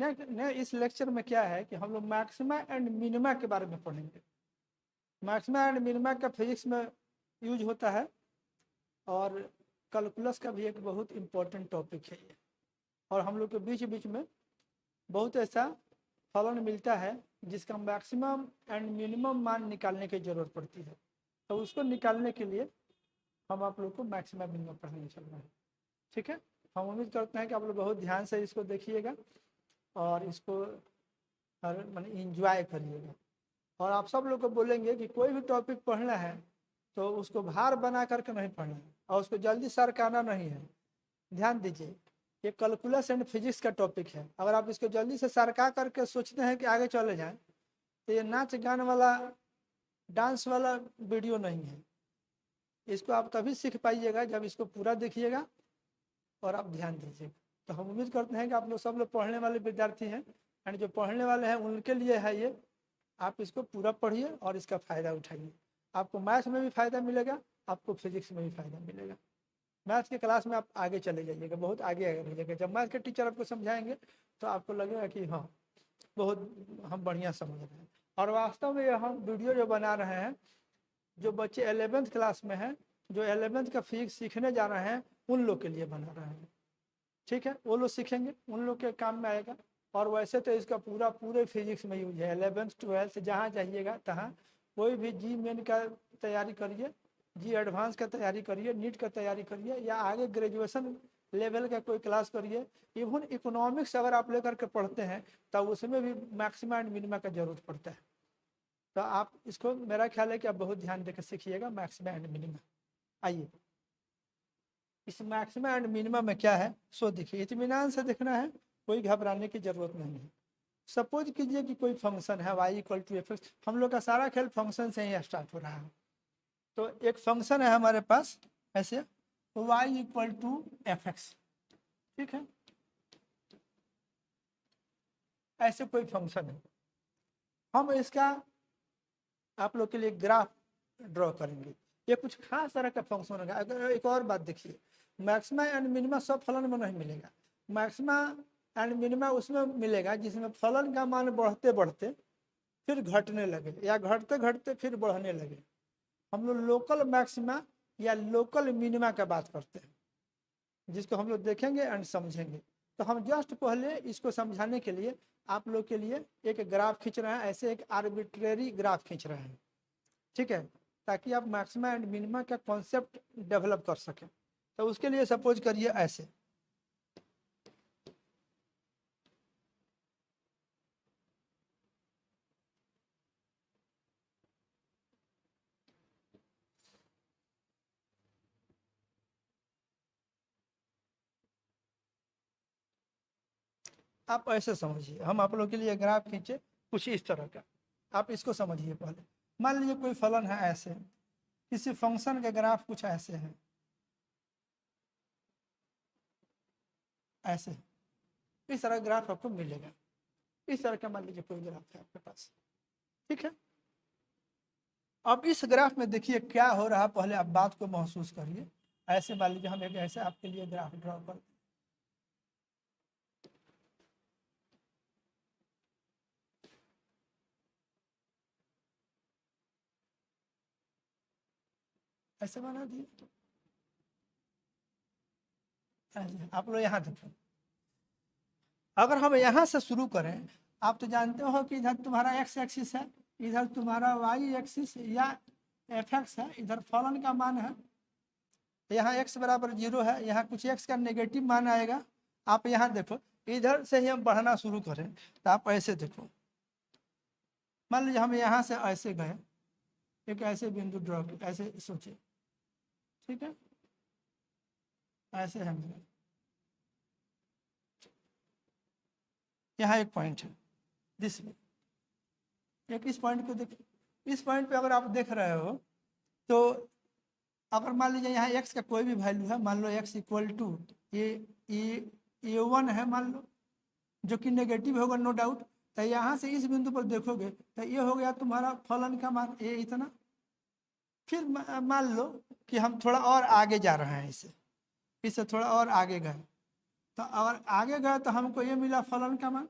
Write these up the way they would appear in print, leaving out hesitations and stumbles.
इस लेक्चर में क्या है कि हम लोग मैक्सिमा एंड मिनिमा के बारे में पढ़ेंगे। मैक्सिमा एंड मिनिमा का फिजिक्स में यूज होता है और कैलकुलस का भी एक बहुत इम्पोर्टेंट टॉपिक है ये। और हम लोग के बीच बीच में बहुत ऐसा फलन मिलता है जिसका मैक्सिमम एंड मिनिमम मान निकालने की ज़रूरत पड़ती है। तो उसको निकालने के लिए हम आप लोग को मैक्सिमम मिनिमम पढ़ाने चल रहा है। ठीक है, हम उम्मीद करते हैं कि आप लोग बहुत ध्यान से इसको देखिएगा और इसको हर माने इंजॉय करिएगा। और आप सब लोग को बोलेंगे कि कोई भी टॉपिक पढ़ना है तो उसको भार बना करके नहीं पढ़ना है और उसको जल्दी सरकाना नहीं है। ध्यान दीजिए, ये कैलकुलस एंड फिजिक्स का टॉपिक है। अगर आप इसको जल्दी से सरका करके सोचते हैं कि आगे चले जाएं तो ये नाच गान वाला डांस वाला वीडियो नहीं है। इसको आप तभी सीख पाइएगा जब इसको पूरा देखिएगा और आप ध्यान दीजिएगा। तो हम उम्मीद करते हैं कि आप लोग सब लोग पढ़ने वाले विद्यार्थी हैं एंड जो पढ़ने वाले हैं उनके लिए है ये। आप इसको पूरा पढ़िए और इसका फ़ायदा उठाइए। आपको मैथ्स में भी फ़ायदा मिलेगा, आपको फिजिक्स में भी फ़ायदा मिलेगा। मैथ्स के क्लास में आप आगे चले जाइएगा, बहुत आगे आगे रहिएगा। जब मैथ्स के टीचर आपको समझाएंगे तो आपको लगेगा कि हाँ बहुत हम बढ़िया समझ रहे हैं। और वास्तव में हम वीडियो जो बना रहे हैं, जो बच्चे 11th क्लास में हैं, जो 11th का फिजिक्स सीखने जा रहे हैं, उन लोग के लिए बना रहे हैं। ठीक है, वो लोग सीखेंगे, उन लोग के काम में आएगा। और वैसे तो इसका पूरे फिजिक्स में यूज है। 11th 12th जहाँ जाइएगा तहाँ कोई भी जी मेन का तैयारी करिए, जी एडवांस का तैयारी करिए, नीट का तैयारी करिए या आगे ग्रेजुएशन लेवल का कोई क्लास करिए। इवन इकोनॉमिक्स अगर आप लेकर के पढ़ते हैं तब उसमें भी मैक्सिमा एंड मिनिमा का जरूरत पड़ता है। तो आप इसको, मेरा ख्याल है कि आप बहुत ध्यान देकर सीखिएगा मैक्सिमा एंड मिनिमा। आइए, इस मैक्सिमा एंड मिनिमा में क्या है सो देखिए, इत्मीनान से देखना है, कोई घबराने की जरूरत नहीं है। सपोज कीजिए कि कोई फंक्शन है y equal to f x. हम लोग का सारा खेल फंक्शन से ही स्टार्ट हो रहा है। तो एक फंक्शन है हमारे पास ऐसे y equal to f x. ठीक है, ऐसे कोई फंक्शन है। हम इसका आप लोग के लिए ग्राफ ड्रॉ करेंगे। ये कुछ खास तरह का फंक्शन होगा। अगर एक और बात देखिए, मैक्सिमा एंड मिनिमा सब फलन में नहीं मिलेगा। मैक्सिमा एंड मिनिमा उसमें मिलेगा जिसमें फलन का मान बढ़ते बढ़ते फिर घटने लगे या घटते घटते फिर बढ़ने लगे। हम लोग लोकल मैक्सिमा या लोकल मिनिमा का बात करते हैं, जिसको हम लोग देखेंगे एंड समझेंगे। तो हम जस्ट पहले इसको समझाने के लिए आप लोग के लिए एक ग्राफ खींच रहे हैं, ऐसे एक आर्बिट्रेरी ग्राफ खींच रहे हैं। ठीक है, ताकि आप मैक्सिमा एंड मिनिमा का कॉन्सेप्ट डेवलप कर सकें। तो उसके लिए सपोज करिए ऐसे, आप ऐसे समझिए। हम आप लोग के लिए ग्राफ खींचे कुछ इस तरह का, आप इसको समझिए पहले। मान लीजिए कोई फलन है ऐसे, किसी फंक्शन के ग्राफ कुछ ऐसे हैं, ऐसे इस तरह ग्राफ आपको मिलेगा। इस तरह का मान लीजिए कोई ग्राफ है आपके पास। ठीक है, अब इस ग्राफ में देखिए क्या हो रहा है, पहले आप बात को महसूस करिए। ऐसे मान लीजिए हम एक ऐसे आपके लिए ग्राफ ड्रॉ कर, ऐसे बना दिए। ऐसे आप लोग यहाँ देखो, अगर हम यहाँ से शुरू करें, आप तो जानते हो कि इधर तुम्हारा एक्स एक्सिस है, इधर तुम्हारा वाई एक्सिस या एफ एक्स है, इधर फलन का मान है। यहाँ x बराबर 0 है, यहाँ कुछ x का नेगेटिव मान आएगा। आप यहाँ देखो, इधर से ही हम बढ़ना शुरू करें तो आप ऐसे देखो, मान लीजिए हम यहाँ से ऐसे गए, एक ऐसे बिंदु ड्रॉ किया, ऐसे सोचिए। ठीक है, ऐसे हम गए, यहाँ एक पॉइंट है दिस में, एक इस पॉइंट को देखिए। इस पॉइंट पे अगर आप देख रहे हो तो अगर मान लीजिए यहाँ x का कोई भी वैल्यू है, मान लो x इक्वल टू a1 है मान लो, जो कि नेगेटिव होगा नो डाउट। तो यहाँ से इस बिंदु पर देखोगे तो ये हो गया तुम्हारा फलन का मान a इतना। फिर मान लो कि हम थोड़ा और आगे जा रहे हैं, इससे थोड़ा और आगे गए, तो अगर आगे गए तो हमको ये मिला फलन का मान।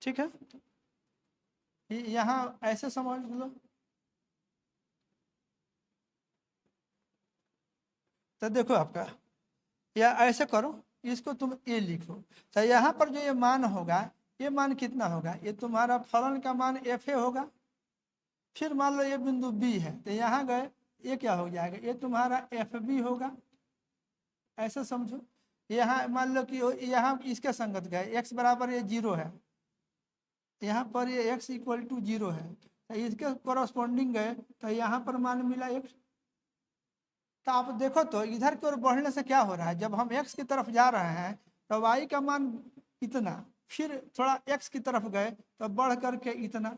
ठीक है, यहाँ ऐसे समझ लो। तो देखो आपका, या ऐसे करो, इसको तुम ए लिखो। तो यहाँ पर जो ये मान होगा, ये मान कितना होगा, ये तुम्हारा फलन का मान एफ ए होगा। फिर मान लो ये बिंदु बी है, तो यहाँ गए, ये क्या हो जाएगा, ये तुम्हारा एफ बी होगा। ऐसे समझो, यहाँ मान लो कि यहाँ इसके संगत गए, एक्स बराबर ये 0 है, यहाँ पर ये एक्स इक्वल टू 0 है, तो इसके कॉरस्पॉन्डिंग गए, तो यहाँ पर मान मिला एक्स। तो आप देखो तो इधर की ओर बढ़ने से क्या हो रहा है, जब हम एक्स की तरफ जा रहे हैं तो वाई का मान इतना, फिर थोड़ा एक्स की तरफ गए तो बढ़ करके इतना।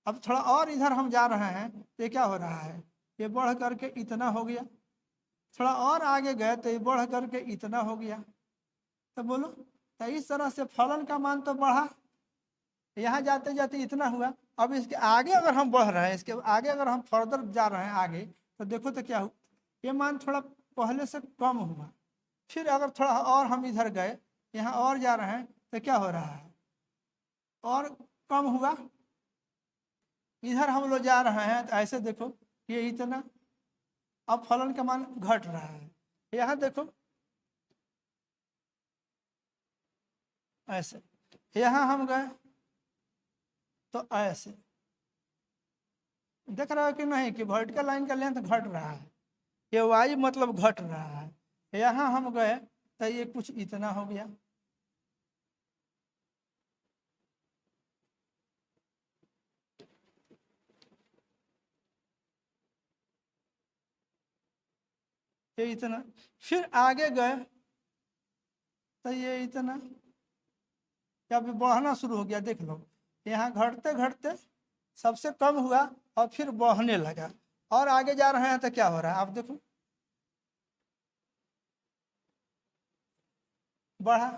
अब थोड़ा और इधर हम जा रहे हैं तो ये क्या हो रहा है, ये बढ़ करके इतना हो गया। थोड़ा और आगे गए तो ये बढ़ करके इतना हो गया। तो बोलो, तो इस तरह से फलन का मान तो बढ़ा, यहाँ जाते जाते इतना हुआ। अब इसके आगे अगर हम बढ़ रहे हैं, इसके आगे अगर हम फर्दर जा रहे हैं आगे, तो देखो तो क्या हुआ, ये मान थोड़ा पहले से कम हुआ। फिर अगर थोड़ा और हम इधर गए, यहाँ और जा रहे हैं, तो क्या हो रहा है, और कम हुआ। इधर हम लोग जा रहे हैं तो ऐसे देखो, ये इतना, अब फलन का मान घट रहा है। यहाँ देखो ऐसे, यहाँ हम गए तो ऐसे, देख रहे हो कि नहीं कि वर्टिकल लाइन का लेंथ घट रहा है, ये वाई मतलब घट रहा है। यहाँ हम गए तो ये कुछ इतना हो गया। ये इतना, फिर आगे गए तो ये इतना, अभी बढ़ना शुरू हो गया। देख लो, यहाँ घटते घटते सबसे कम हुआ और फिर बढ़ने लगा, और आगे जा रहे हैं तो क्या हो रहा है, आप देखो बढ़ा,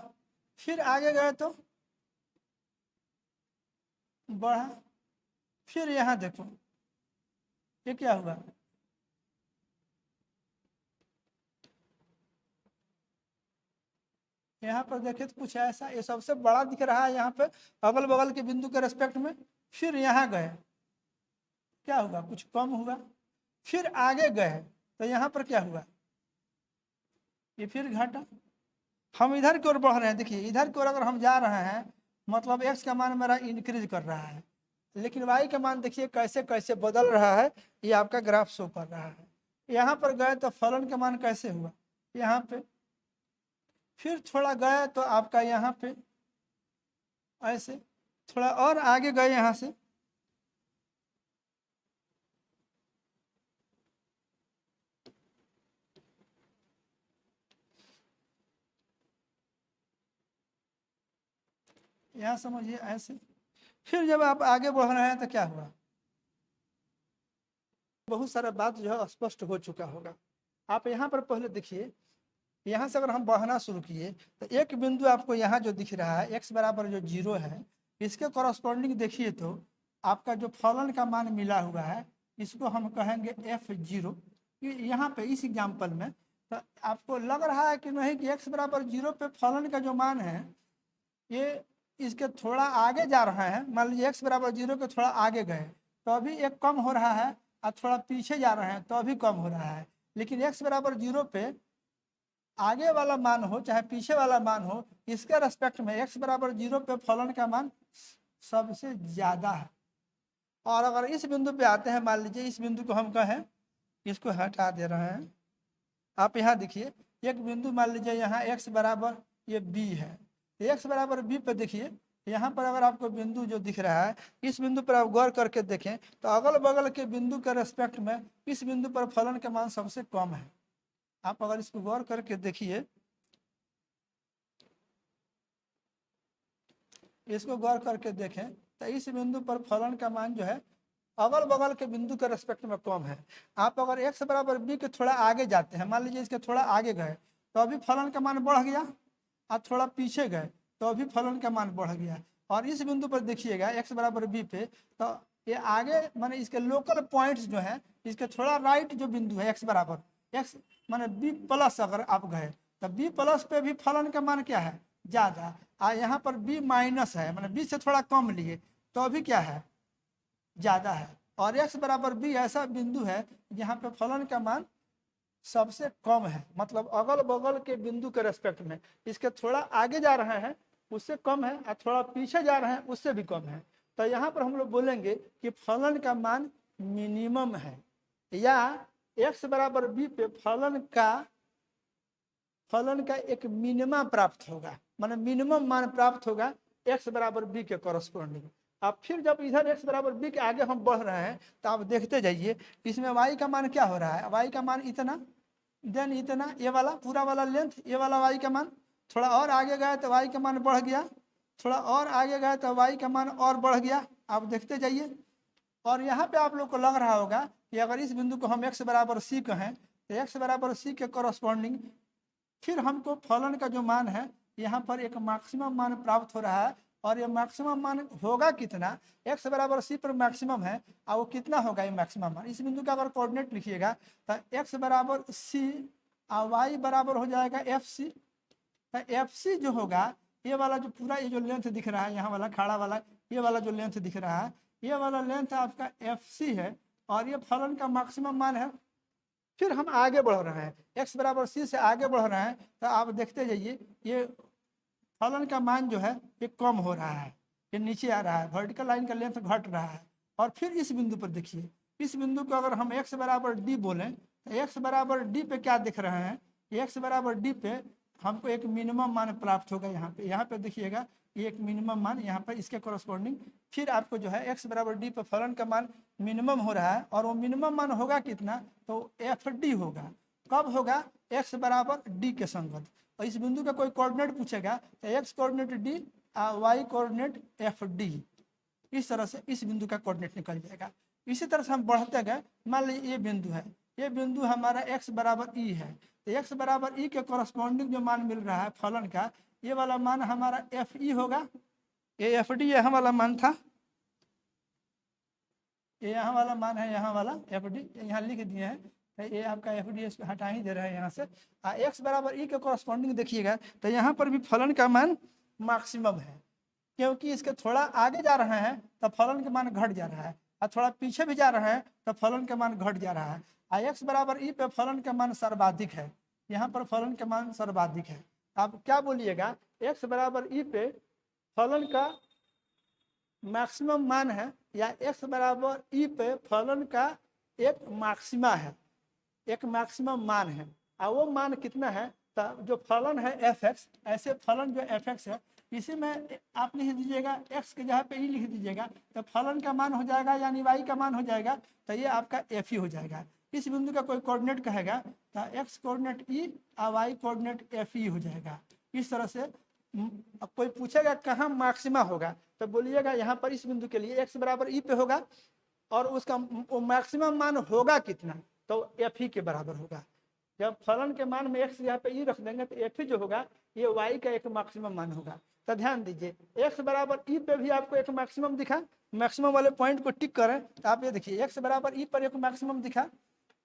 फिर आगे गए तो बढ़ा, फिर यहाँ देखो ये क्या हुआ, यहाँ पर देखे तो कुछ ऐसा, ये सबसे बड़ा दिख रहा है यहाँ पे अगल बगल के बिंदु के रेस्पेक्ट में। फिर यहाँ गए, क्या हुआ, कुछ कम हुआ। फिर आगे गए तो यहाँ पर क्या हुआ, ये फिर घटा। हम इधर की ओर बढ़ रहे हैं, देखिए इधर की ओर अगर हम जा रहे हैं, मतलब एक्स का मान मेरा इंक्रीज कर रहा है, लेकिन वाई का मान देखिए कैसे कैसे बदल रहा है, ये आपका ग्राफ शो कर रहा है। यहाँ पर गए तो फलन का मान कैसे हुआ, यहाँ पे, फिर थोड़ा गए तो आपका यहाँ पे ऐसे, थोड़ा और आगे गए यहाँ से, यहाँ समझिए ऐसे। फिर जब आप आगे बढ़ रहे हैं तो क्या हुआ, बहुत सारा बात जो है स्पष्ट हो चुका होगा। आप यहाँ पर पहले देखिए, यहाँ से अगर हम बढ़ना शुरू किए तो एक बिंदु आपको यहाँ जो दिख रहा है एक्स बराबर जो 0 है, इसके कॉरस्पॉन्डिंग देखिए तो आपका जो फलन का मान मिला हुआ है, इसको हम कहेंगे F0। यहाँ पे इस एग्जाम्पल में तो आपको लग रहा है कि नहीं कि एक्स बराबर 0 पे फलन का जो मान है, ये इसके थोड़ा आगे जा रहा है। मान लीजिए एक्स बराबर 0 के थोड़ा आगे गए तो अभी एक कम हो रहा है, और थोड़ा पीछे जा रहे हैं तो अभी कम हो रहा है। लेकिन एक्स बराबर 0 पे आगे वाला मान हो चाहे पीछे वाला मान हो, इसके रेस्पेक्ट में एक्स बराबर 0 पे फलन का मान सबसे ज्यादा है। और अगर इस बिंदु पे आते हैं, मान लीजिए इस बिंदु को हम कहें, इसको हटा दे रहे हैं, आप यहाँ देखिए एक बिंदु मान लीजिए यहाँ एक्स बराबर ये बी है, एक्स बराबर बी पे देखिए यहाँ पर अगर आपको बिंदु जो दिख रहा है, इस बिंदु पर आप गौर करके देखें तो अगल बगल के बिंदु के रेस्पेक्ट में इस बिंदु पर फलन का मान सबसे कम है। आप अगर इसको गौर करके देखिए, इसको गौर करके देखें तो इस बिंदु पर फलन का मान जो है अगल बगल के बिंदु के रेस्पेक्ट में कम है। आप अगर एक्स बराबर बी के थोड़ा आगे जाते हैं, मान लीजिए इसके थोड़ा आगे गए तो अभी फलन का मान बढ़ गया, और थोड़ा पीछे गए तो अभी फलन का मान बढ़ गया। और इस बिंदु पर देखिएगा एक्स बराबर बी पे, तो ये आगे माने इसके लोकल पॉइंट्स जो है, इसके थोड़ा राइट जो बिंदु है एक्स बराबर एक्स माने बी प्लस, अगर आप गए तो बी प्लस पे भी फलन का मान क्या है, ज़्यादा, और यहाँ पर b माइनस है, मतलब b से थोड़ा कम लिए तो अभी क्या है, ज़्यादा है। और x बराबर b ऐसा बिंदु है जहाँ पे फलन का मान सबसे कम है, मतलब अगल बगल के बिंदु के रेस्पेक्ट में इसके थोड़ा आगे जा रहे हैं उससे कम है, और थोड़ा पीछे जा रहे हैं उससे भी कम है। तो यहाँ पर हम लोग बोलेंगे कि फलन का मान मिनिमम है, या x बराबर b पे फलन का एक मिनिमा प्राप्त होगा, मतलब मिनिमम मान प्राप्त होगा x बराबर b के कॉरस्पॉन्डिंग। अब फिर जब इधर x बराबर b के आगे हम बढ़ रहे हैं तो आप देखते जाइए इसमें y का मान क्या हो रहा है, y का मान इतना, देन इतना, ये वाला पूरा वाला लेंथ, ये वाला y का मान, थोड़ा और आगे गए तो y का मान बढ़ गया, थोड़ा और आगे गए तो y का मान और बढ़ गया, आप देखते जाइए। और यहाँ पे आप लोग को लग रहा होगा कि अगर इस बिंदु को हम x बराबर c कहें तो x बराबर c के कॉरस्पॉन्डिंग फिर हमको फलन का जो मान है यहाँ पर एक मैक्सिमम मान प्राप्त हो रहा है। और ये मैक्सिमम मान होगा कितना, x बराबर c पर मैक्सिमम है, और वो कितना होगा ये मैक्सिमम मान। इस बिंदु का अगर कोऑर्डिनेट लिखिएगा तो x बराबर c और y बराबर हो जाएगा fc। तो fc जो होगा, ये वाला जो पूरा ये जो लेंथ दिख रहा है यहाँ वाला खड़ा वाला, ये वाला जो लेंथ दिख रहा है, ये वाला लेंथ आपका fc है, और ये फलन का मैक्सिमम मान है। फिर हम आगे बढ़ रहे हैं, x बराबर c से आगे बढ़ रहे हैं तो आप देखते जाइए ये फलन का मान जो है ये कम हो रहा है, ये नीचे आ रहा है, वर्टिकल लाइन का लेंथ घट रहा है। और फिर इस बिंदु पर देखिए, इस बिंदु को अगर हम x बराबर d बोलें तो x बराबर d पे क्या दिख रहे हैं, x बराबर d पे हमको एक मिनिमम मान प्राप्त होगा। यहाँ पे देखिएगा ये एक मिनिमम मान यहाँ पर इसके कॉरस्पॉन्डिंग फिर आपको जो है x बराबर d पे फलन का मान मिनिमम हो रहा है। और वो मिनिमम मान होगा कितना, तो FD होगा। कब होगा, x बराबर d के संगत। और इस बिंदु का कोई कोऑर्डिनेट पूछेगा तो x कोऑर्डिनेट d और y कोऑर्डिनेट FD, इस तरह से इस बिंदु का कोऑर्डिनेट निकल जाएगा। इसी तरह से हम बढ़ते गए, मान लीजिए ये बिंदु है, ये बिंदु हमारा x बराबर e है, तो x बराबर e के कॉरस्पॉन्डिंग जो मान मिल रहा है फलन का, ये वाला मान हमारा FE होगा। ये FD यहाँ वाला मान था, ये यहाँ वाला मान है, यहाँ वाला FD यहाँ लिख दिए हैं, तो ये आपका FD इसको हटा ही दे रहा है यहाँ से। x बराबर e के कॉरस्पॉन्डिंग देखिएगा तो यहाँ पर भी फलन का मान मैक्सिमम है, क्योंकि इसके थोड़ा आगे जा रहे हैं तो फलन का मान घट जा रहा है, और थोड़ा पीछे भी जा रहे हैं तो फलन का मान घट जा रहा है। x बराबर e पे फलन का मान सर्वाधिक है, यहाँ पर फलन का मान सर्वाधिक है। आप क्या बोलिएगा, x बराबर e पे फलन का मैक्सिमम मान है, या x बराबर e पे फलन का एक मैक्सिमा है, एक मैक्सिमम मान है। और वो मान कितना है, तो जो फलन है fx, ऐसे फलन जो fx है इसी में आप लिख दीजिएगा x के जगह पे e लिख दीजिएगा, तो फलन का मान हो जाएगा यानी y का मान हो जाएगा, तो ये आपका f ही हो जाएगा। इस बिंदु का कोई कोऑर्डिनेट कहेगा तो x कोऑर्डिनेट e और y कोऑर्डिनेट f ही हो जाएगा। इस तरह से कोई पूछेगा कहाँ मैक्सिमा होगा तो बोलिएगा यहाँ पर इस बिंदु के लिए x बराबर e पे होगा, और उसका मैक्सिमम मान होगा कितना, तो f ही के बराबर होगा। जब फलन के मान में x यहाँ पे e रख देंगे तो f ही जो होगा ये y का एक मैक्सिमम मान होगा। तो ध्यान दीजिए x बराबर e पे भी आपको एक मैक्सिमम दिखा, मैक्सिमम वाले पॉइंट को टिक करें तो आप ये देखिए x बराबर e पर एक मैक्सिमम दिखा,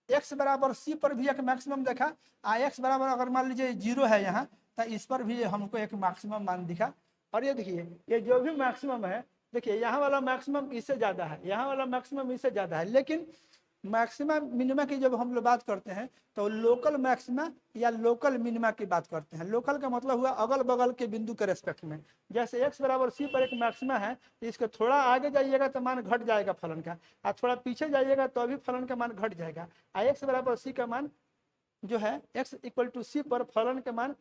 x बराबर c पर भी एक मैक्सिमम देखा, x बराबर अगर मान लीजिए 0 है यहाँ तो इस पर भी हमको एक मैक्सिमम मान दिखा। और ये देखिए ये जो भी मैक्सिमम है, देखिए यहाँ वाला मैक्सिमम इससे ज़्यादा है, यहाँ वाला मैक्सिमम इससे ज़्यादा है, लेकिन मैक्सिमम मिनिमा की जब हम लोग बात करते हैं तो लोकल मैक्सिमा या लोकल मिनिमा की बात करते हैं। लोकल का मतलब हुआ अगल बगल के बिंदु के रेस्पेक्ट में। जैसे x बराबर c पर एक मैक्सिमा है, इसके थोड़ा आगे जाइएगा तो मान घट जाएगा फलन का, और थोड़ा पीछे जाइएगा तो अभी फलन का मान घट जाएगा। x बराबर c का मान जो है x इक्वल टू c पर फलन के मान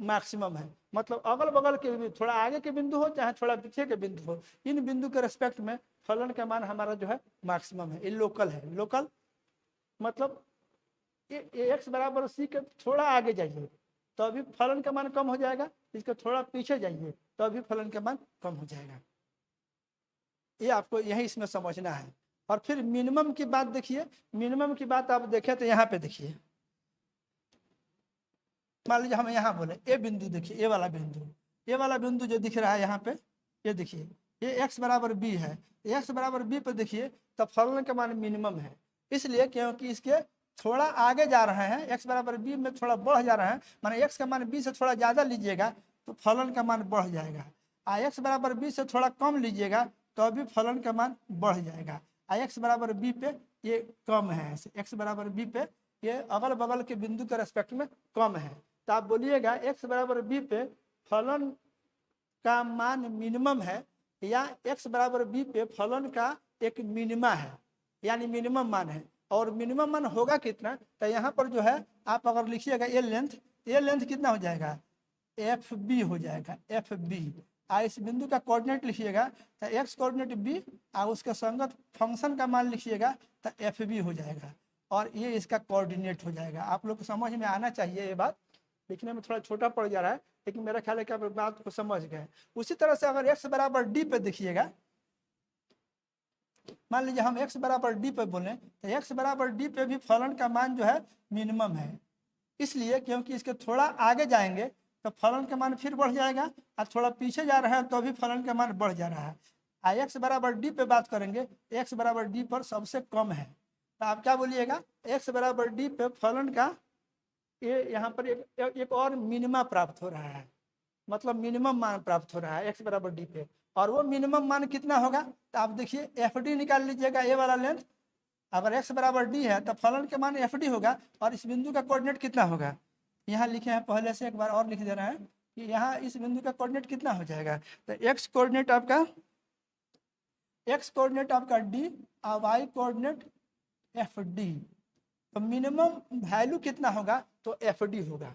मैक्सिमम है, मतलब अगल बगल के भी, थोड़ा आगे के बिंदु हो चाहे थोड़ा पीछे के बिंदु हो, इन बिंदु के रेस्पेक्ट में फलन का मान हमारा जो है मैक्सिमम है। ये लोकल है। लोकल मतलब x बराबर c के थोड़ा आगे जाइए तो अभी फलन का मान कम हो जाएगा, इसके थोड़ा पीछे जाइए तो अभी फलन का मान कम हो जाएगा। ये आपको यही इसमें समझना है। और फिर मिनिमम की बात देखिए, मिनिमम की बात आप देखें तो यहाँ पे देखिए, मान लीजिए हम यहाँ बोले ये बिंदु देखिए, ये वाला बिंदु जो दिख रहा है यहाँ पे, ये देखिए ये x बराबर b है, x बराबर b पे देखिए तो फलन का मान मिनिमम है, इसलिए क्योंकि इसके थोड़ा आगे जा रहे हैं, x बराबर b में थोड़ा बढ़ जा रहे हैं, माने x का मान b से थोड़ा ज़्यादा लीजिएगा तो फलन का मान बढ़ जाएगा। x बराबर b से थोड़ा कम लीजिएगा तो भी फलन का मान बढ़ जाएगा। x बराबर b पे ये कम है, x बराबर b पे ये अगल बगल के बिंदु के रेस्पेक्ट में कम है। तो आप बोलिएगा x बराबर b पे फलन का मान मिनिमम है या x बराबर b पे फलन का एक मिनिमा है, यानी मिनिमम मान है। और मिनिमम मान होगा कितना, तो यहाँ पर जो है आप अगर लिखिएगा ए लेंथ कितना हो जाएगा, एफ बी हो जाएगा, एफ बी। इस बिंदु का कोऑर्डिनेट लिखिएगा तो एक्स कोऑर्डिनेट बी और उसके संगत फंक्शन का मान लिखिएगा तो एफ बी हो जाएगा और ये इसका कोऑर्डिनेट हो जाएगा। आप लोग को समझ में आना चाहिए, ये बात लिखने में थोड़ा छोटा पड़ जा रहा है लेकिन मेरा ख्याल है कि आप बात को समझ गए। उसी तरह से अगर एक्स बराबर डी पे देखिएगा, मान लीजिए हम x बराबर डी पे बोले तो x बराबर डी पे भी फलन का मान जो है मिनिमम है, इसलिए क्योंकि इसके थोड़ा आगे जाएंगे तो फलन का मान फिर बढ़ जाएगा और थोड़ा पीछे जा रहा है तो भी फलन का मान बढ़ जा रहा है। x बराबर डी पे बात करेंगे, x बराबर डी पर सबसे कम है तो आप क्या बोलिएगा, x बराबर डी पे फलन का ये यहाँ पर एक और मिनिमा प्राप्त हो रहा है, मतलब मिनिमम मान प्राप्त हो रहा है x बराबर डी पे। और वो मिनिमम मान कितना होगा, तो आप देखिए एफ डी निकाल लीजिएगा, ए वाला लेंथ। अगर x बराबर डी है तो फलन के मान एफ डी होगा और इस बिंदु का कोऑर्डिनेट कितना होगा, यहाँ लिखे हैं पहले से, एक बार और लिख दे रहे हैं कि यहाँ इस बिंदु का कोऑर्डिनेट कितना हो जाएगा, तो x कोऑर्डिनेट आपका डी और y कोऑर्डिनेट एफ डी। तो मिनिमम वैल्यू कितना होगा, तो एफ डी होगा।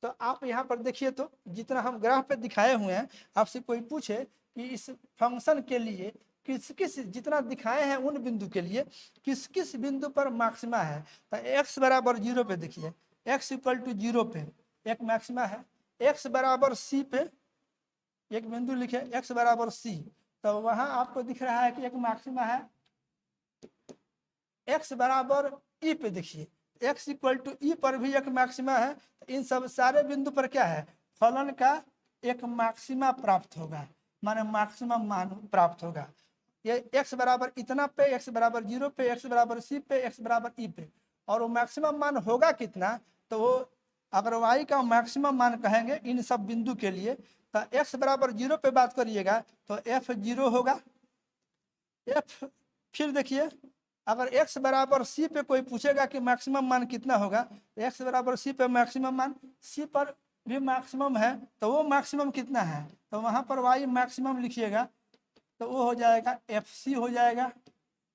तो आप यहाँ पर देखिए, तो जितना हम ग्राफ पे दिखाए हुए हैं, आपसे कोई पूछे कि इस फंक्शन के लिए किस किस जितना दिखाए हैं उन बिंदु के लिए किस किस बिंदु पर मैक्सिमा है, तो x बराबर 0 पे देखिए, x इक्वल टू 0 पे एक मैक्सिमा है। x बराबर c पे एक बिंदु लिखे, x बराबर c, तो वहां आपको दिख रहा है कि एक मैक्सिमा है। x बराबर e पे देखिए, x इक्वल टू ई पर भी एक मैक्सिमा है। इन सब सारे बिंदु पर क्या है, फलन का एक मैक्सिमा प्राप्त होगा, माने मैक्सिमम मान प्राप्त होगा। ये x बराबर इतना पे, x बराबर 0 पे, x बराबर c पे, x बराबर ई पे, और वो मैक्सिमम मान होगा कितना, तो वो अगर y का मैक्सिमम मान कहेंगे इन सब बिंदु के लिए, तो x बराबर 0 पे बात करिएगा तो f 0 होगा। f फिर देखिए, अगर x बराबर c पे कोई पूछेगा कि मैक्सिमम मान कितना होगा, तो x बराबर c पे मैक्सिमम मान, c पर भी मैक्सिमम है तो वो मैक्सिमम कितना है, तो वहां पर y मैक्सिमम लिखिएगा तो वो हो जाएगा fc हो जाएगा।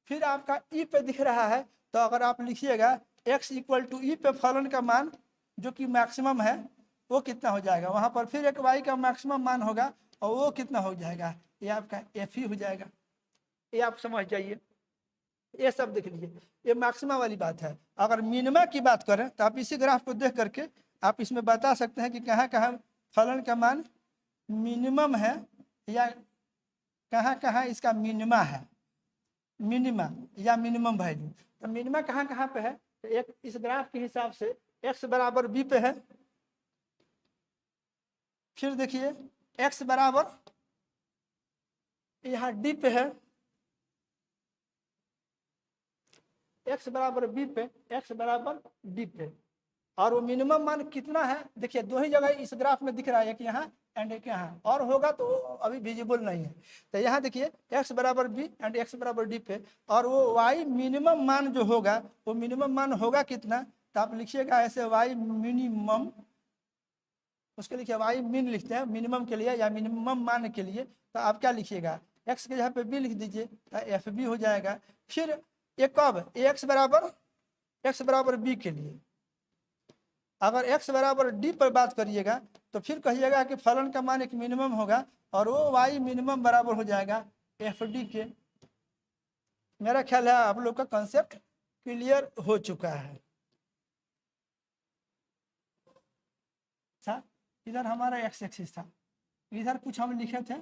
फिर आपका e पे दिख रहा है तो अगर आप लिखिएगा x इक्वल टू ई पे फलन का मान जो कि मैक्सिमम है वो कितना हो जाएगा, वहां पर फिर एक y का मैक्सिमम मान होगा और वो कितना हो जाएगा, ये आपका f ही हो जाएगा। ये आप समझ जाइए, ये सब देख लीजिए, ये मैक्सिमा वाली बात है। अगर मिनिमा की बात करें तो आप इसी ग्राफ को देख करके आप इसमें बता सकते हैं कि कहाँ कहाँ फलन का मान मिनिमम है या कहाँ कहाँ इसका मिनिमा है, मिनिमा या मिनिमम वैल्यू। तो मिनिमा कहाँ कहाँ पे है, तो एक इस ग्राफ के हिसाब से x बराबर b पे है। फिर देखिए x बराबर यहाँ d पे है, x बराबर b पे, x बराबर d पे। और वो मिनिमम मान कितना है, देखिए दो ही जगह इस ग्राफ में दिख रहा है, एक यहाँ एंड एक यहाँ, और होगा तो अभी विजिबल नहीं है। तो यहाँ देखिए x बराबर b एंड x बराबर d पे, और वो y मिनिमम मान जो होगा वो मिनिमम मान होगा कितना, तो आप लिखिएगा ऐसे y मिनिमम, उसके लिखिए y मिन लिखते हैं मिनिमम के लिए या मिनिमम मान के लिए, तो आप क्या लिखिएगा x के जगह पे b लिख दीजिए तो एफ बी हो जाएगा। फिर एक कब x बराबर b के लिए, अगर x बराबर d पर बात करिएगा तो फिर कहिएगा कि फलन का मान एक मिनिमम होगा और वो y मिनिमम बराबर हो जाएगा एफ डी के। मेरा ख्याल है आप लोग का कंसेप्ट क्लियर हो चुका है। था इधर हमारा x एक्सिस था, इधर कुछ हम लिखे थे,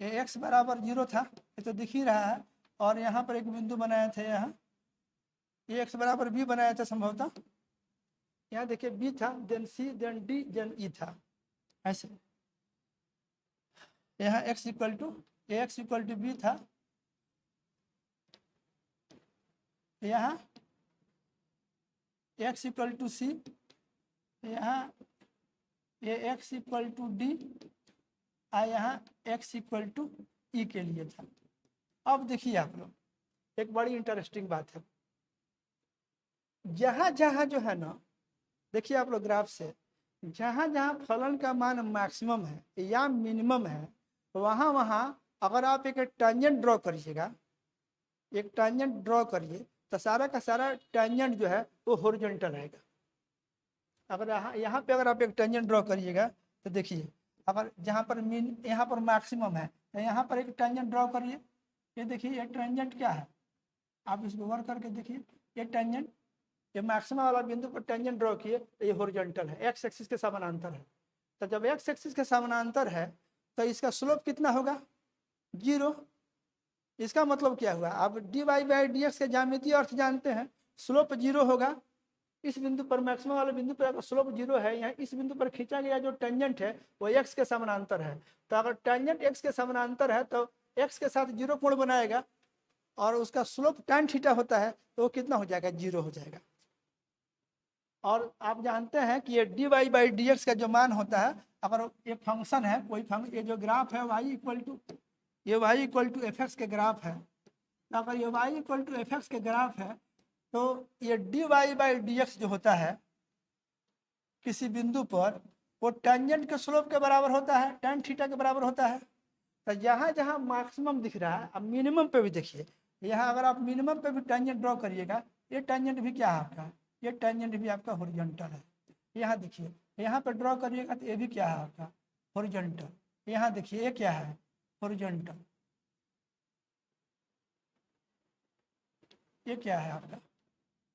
ये x बराबर 0 था, ये तो दिख ही रहा है, और यहाँ पर एक बिंदु बनाए थे, यहाँ ये x बराबर b बनाया था संभवतः, यहाँ देखिए b था, then c, then d, then e था ऐसे। यहाँ x इक्वल टू b था, यहाँ x इक्वल टू c, यहाँ ये x इक्वल टू डी और यहाँ x इक्वल टू ई के लिए था। अब देखिए आप लोग एक बड़ी इंटरेस्टिंग बात है, जहाँ जहाँ जो है ना, देखिए आप लोग ग्राफ से, जहाँ जहाँ फलन का मान मैक्सिमम है या मिनिमम है, वहाँ वहाँ अगर आप एक टेंजेंट ड्रॉ करिएगा, एक टेंजेंट ड्रॉ करिए तो सारा का सारा टेंजेंट जो है वो हॉरिजॉन्टल आएगा। अगर यहाँ पे अगर आप एक टेंजेंट ड्रॉ करिएगा तो देखिए, अगर जहाँ पर यहाँ पर मैक्सिमम है तो यहाँ पर एक टेंजेंट ड्रॉ करिए। ये देखिए ये टेंजेंट क्या है, आप इसको वर्क करके देखिए, ये टेंजेंट, ये मैक्सिमम वाला बिंदु पर टेंजेंट ड्रॉ किए तो ये हॉरिजॉन्टल है, एक्स एक्सिस के समानांतर है। तो जब एक्स एक्सिस के समानांतर है तो इसका स्लोप कितना होगा, 0। इसका मतलब क्या हुआ, आप d y by d x के ज्यामितीय अर्थ जानते हैं, स्लोप 0 होगा। इस बिंदु पर मैक्सिमम वाले बिंदु पर अगर स्लोप 0 है, यहाँ इस बिंदु पर खींचा गया जो टेंजेंट है वो एक्स के समानांतर है। तो अगर टेंजेंट एक्स के समानांतर है तो एक्स के साथ 0 कोण बनाएगा और उसका स्लोप tan थीटा होता है, तो वो कितना हो जाएगा, 0 हो जाएगा। और आप जानते हैं कि ये d y by d x का जो मान होता है, अगर ये फंक्शन है कोई फंक्शन, ये जो ग्राफ है y इक्वल टू, ये y equal to f x के ग्राफ है, तो अगर ये y equal to f x के ग्राफ है तो ये d y by d x जो होता है किसी बिंदु पर, वो टेंजेंट के स्लोप के बराबर होता है, tan थीटा के बराबर होता है। तो जहाँ जहाँ मैक्सिमम दिख रहा है, अब मिनिमम पे भी देखिए, यहाँ अगर आप मिनिमम पे भी टेंजेंट ड्रॉ करिएगा, ये टेंजेंट भी क्या है आपका, ये टेंजेंट भी आपका हॉरिजॉन्टल है। यहाँ देखिए, यहाँ पे ड्रॉ करिएगा तो ये भी क्या है आपका, हॉरिजॉन्टल। यहाँ देखिए ये क्या है, हॉरिजॉन्टल। ये क्या है आपका,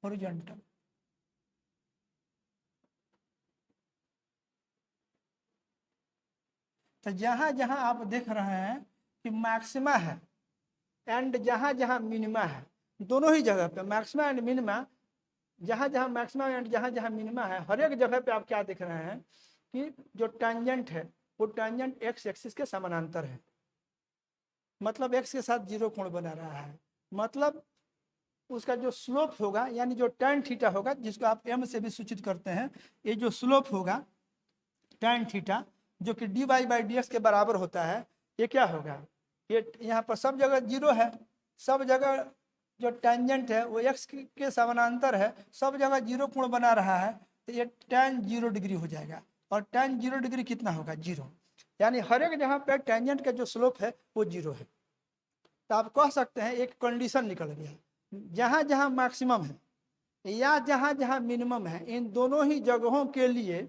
हॉरिजॉन्टल। तो जहाँ जहाँ आप देख रहे हैं कि मैक्सिमा है एंड जहाँ जहाँ मिनिमा है, दोनों ही जगह पे मैक्सिमा एंड मिनिमा, जहाँ जहाँ मैक्सिमा एंड जहाँ जहाँ मिनिमा है, हर एक जगह पे आप क्या देख रहे हैं कि जो टेंजेंट है वो टेंजेंट एक्स एक्सिस के समानांतर है, मतलब एक्स के साथ 0 कोण बना रहा है। मतलब उसका जो स्लोप होगा, यानी जो tan थीटा होगा, जिसको आप m से भी सूचित करते हैं, ये जो स्लोप होगा tan थीटा, जो कि d y by d x के बराबर होता है, ये क्या होगा, ये यहाँ पर सब जगह 0 है, सब जगह जो टेंजेंट है वो x के समानांतर है, सब जगह 0 कोण बना रहा है, तो ये tan 0 डिग्री हो जाएगा। और tan 0 डिग्री कितना होगा, 0। यानी हर एक जहाँ पे टेंजेंट का जो स्लोप है वो 0 है। तो आप कह सकते हैं एक कंडीशन निकल गया, जहाँ जहाँ मैक्सिमम है या जहाँ जहाँ मिनिमम है, इन दोनों ही जगहों के लिए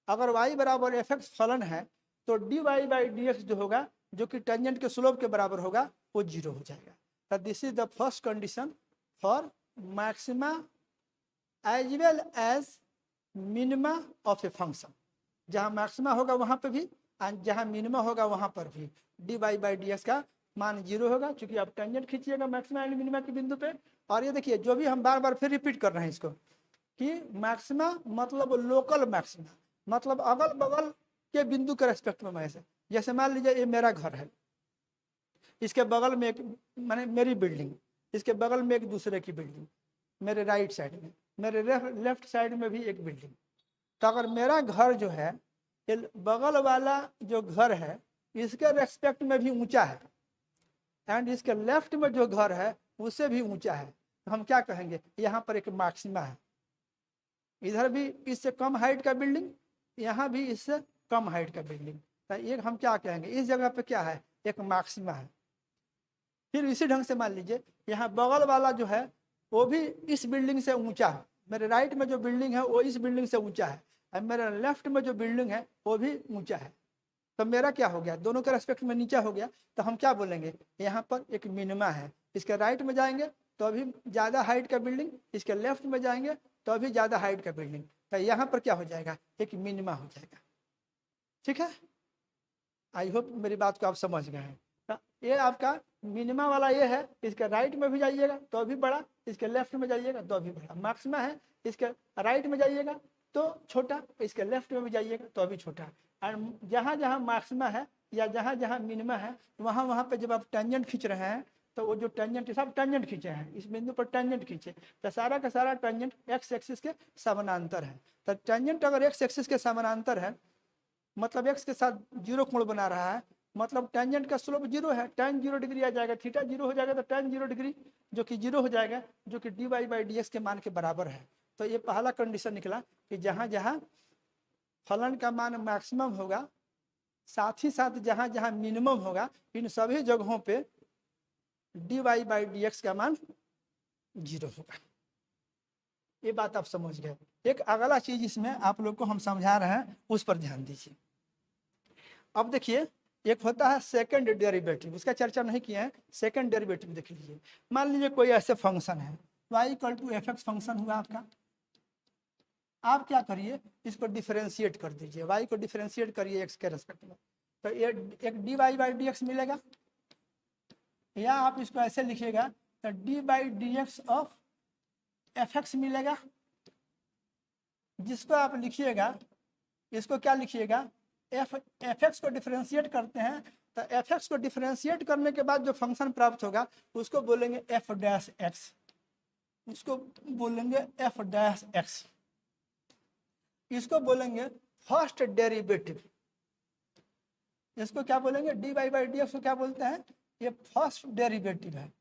अगर y बराबर एफ एक्स फलन है तो d y by d x जो होगा, जो कि टेंजेंट के स्लोप के बराबर होगा, वो 0 हो जाएगा। तो this is the first condition for maxima as well as minima of a function. जहाँ मैक्सिमा होगा वहाँ पे भी और जहाँ मिनिमा होगा वहाँ पर भी d y by d x का मान 0 होगा, क्योंकि आप टेंजेंट खींचिएगा मैक्सिमा एंड मिनिमा के बिंदु पे। और ये देखिए, जो भी हम बार बार फिर रिपीट कर रहे हैं इसको, कि मैक्सिमा मतलब लोकल मैक्सिमा, मतलब अगल बगल के बिंदु के रेस्पेक्ट में मैं, जैसे मान लीजिए ये मेरा घर है, इसके बगल में एक, माने मेरी बिल्डिंग, इसके बगल में एक दूसरे की बिल्डिंग, मेरे राइट साइड में, मेरे लेफ्ट साइड में भी एक बिल्डिंग। तो अगर मेरा घर जो है, ये बगल वाला जो घर है इसके रेस्पेक्ट में भी ऊंचा है एंड इसके लेफ्ट में जो घर है उससे भी ऊंचा है, तो हम क्या कहेंगे, यहाँ पर एक मैक्सिमा है। इधर भी इससे कम हाइट का बिल्डिंग, यहाँ भी इससे कम हाइट का बिल्डिंग, तो एक हम क्या कहेंगे, इस जगह पे क्या है, एक मैक्सिमा है। फिर इसी ढंग से मान लीजिए यहाँ बगल वाला जो है वो भी इस बिल्डिंग से ऊंचा है, मेरे राइट में जो बिल्डिंग है वो इस बिल्डिंग से ऊंचा है, और मेरे लेफ्ट में जो बिल्डिंग है वो भी ऊंचा है। तो मेरा क्या हो गया, दोनों के रेस्पेक्ट में नीचा हो गया। तो हम क्या बोलेंगे, यहाँ पर एक मिनिमा है, इसके राइट में जाएंगे तो अभी ज़्यादा हाइट का बिल्डिंग, इसके लेफ्ट में जाएंगे तो अभी ज़्यादा हाइट का बिल्डिंग, तो यहाँ पर क्या हो जाएगा, एक मिनिमा हो जाएगा। ठीक है, आई होप मेरी बात को आप समझ गए हैं। तो ये आपका मिनिमा वाला ये है, इसके राइट में भी जाइएगा तो अभी बड़ा, इसके लेफ्ट में जाइएगा तो अभी बड़ा। मैक्सिमा है, इसके राइट में जाइएगा तो छोटा, इसके लेफ्ट में भी जाइएगा तो अभी छोटा। और जहाँ जहाँ मैक्सिमा है या जहाँ जहाँ मिनिमा है, वहाँ वहाँ पे जब आप टेंजेंट खींच रहे हैं तो वो जो टेंजेंट सब टेंजेंट खींचे हैं, इस बिंदु पर टेंजेंट खींचे, तो सारा का सारा टेंजेंट एक्स एक्सिस के समानांतर है। तो टेंजेंट अगर एक्स एक्सिस के समानांतर है, मतलब एक्स के साथ जीरो कोण बना रहा है, मतलब टेंजेंट का स्लोप जीरो है, tan 0 डिग्री आ जाएगा, थीटा जीरो हो जाएगा, तो tan 0 डिग्री जो कि जीरो हो जाएगा, जो कि dy बाई डी एक्स के मान के बराबर है। तो ये पहला कंडीशन निकला कि जहाँ जहाँ फलन का मान मैक्सिमम होगा, साथ ही साथ जहाँ जहाँ मिनिमम होगा, इन सभी जगहों पे dy बाई डी एक्स का मान जीरो होगा। ये बात आप समझ गए। एक अगला चीज इसमें आप लोग को हम समझा रहे हैं, उस पर ध्यान दीजिए। अब देखिए, एक होता है सेकंड डेरिवेटिव, उसका चर्चा नहीं किया है। सेकंड डेरिवेटिव देख लीजिए। मान लीजिए कोई ऐसे फंक्शन है, y equal to f x function हुआ आपका। आप क्या करिए, इसको डिफरेंशिएट कर दीजिए, y को डिफरेंशिएट करिए x के रेस्पेक्ट में, तो ये एक d y by d x मिलेगा। या आप इसको ऐसे लिखिएगा, तो d by d x of f x मिलेगा, जिसको आप लिखिएगा, इसको क्या लिखिएगा, एफ एक्स को डिफरेंशिएट करते हैं, तो एफ एक्स को डिफरेंशिएट करने के बाद जो फंक्शन प्राप्त होगा उसको बोलेंगे एफ डैश एक्स, उसको बोलेंगे एफ डैश एक्स, इसको बोलेंगे फर्स्ट डेरिवेटिव। इसको क्या बोलेंगे, d y by d x को क्या बोलते हैं, ये फर्स्ट डेरिवेटिव है,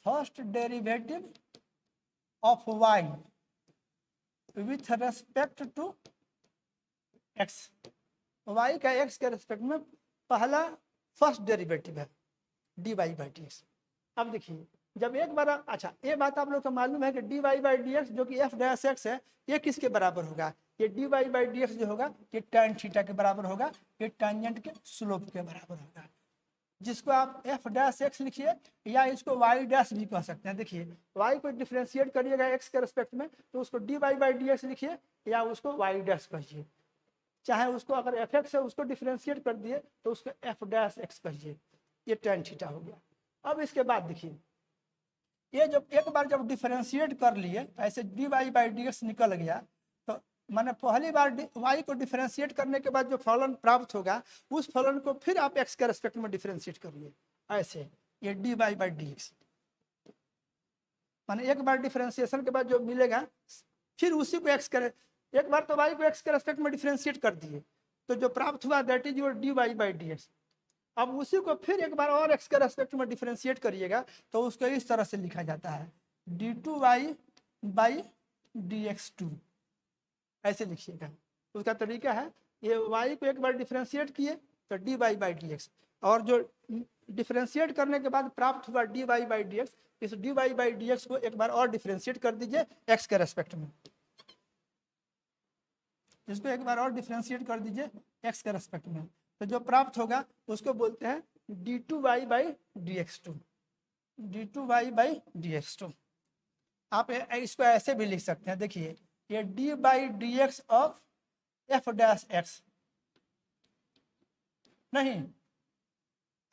first derivative of y with respect to x। y का x के रेस्पेक्ट में पहला फर्स्ट डेरिवेटिव है dy बाई डी एक्स। अब देखिए, जब एक बार, अच्छा ये बात आप लोग को मालूम है कि dy बाई डी एक्स जो कि f डैश x है, ये किसके बराबर होगा, ये dy बाई डी एक्स जो होगा ये tan थीटा के बराबर होगा, ये टेंजेंट के स्लोप के बराबर होगा, जिसको आप f डैश एक्स लिखिए, या इसको y डैश भी कह सकते हैं। देखिए, y को डिफरेंशिएट करिएगा x के रेस्पेक्ट में, तो उसको dy बाई डी एक्स लिखिए, या उसको y डैश कहिए, चाहे उसको अगर एफ एक्स है उसको डिफरेंशिएट कर दिए तो उसको एफ डैश एक्स कहिए, ये tan थीटा हो गया। अब इसके बाद देखिए, ये जब एक बार जब डिफरेंशिएट कर लिए, ऐसे d y by d x निकल गया, तो मैंने पहली बार y को डिफरेंशिएट करने के बाद जो फलन प्राप्त होगा, उस फलन को फिर आप x के रेस्पेक्ट में डिफरेंशिएट करिए, ऐसे ये d y by d x. मैंने एक बार डिफरेंशिएशन के बाद जो मिलेगा, फिर उसी को x करे, एक बार तो y को x के रेस्पेक्ट में डिफरेंशिएट कर दिए, तो जो प्राप्त हुआ that is your d y by d x. अब उसी को फिर एक बार और x के रेस्पेक्ट में डिफरेंशिएट करिएगा, तो उसको इस तरह से लिखा जाता है d two y by d x two, ऐसे लिखिएगा। उसका तरीका है, ये y को एक बार डिफरेंशिएट किए तो d y by d x, और जो डिफरेंशिएट करने के बाद प्राप्त हुआ d y by d x, इस d y by d x को एक बार और डिफरेंशिएट कर दीजिए x के रेस्पेक्ट में, इसको एक बार और डिफरेंशिएट कर दीजिए x के रेस्पेक्ट में, तो जो प्राप्त होगा उसको बोलते हैं d two y by d x two, d two y by d x two. आप इसको ऐसे भी लिख सकते हैं, देखिए ये d by d x of f dash x, नहीं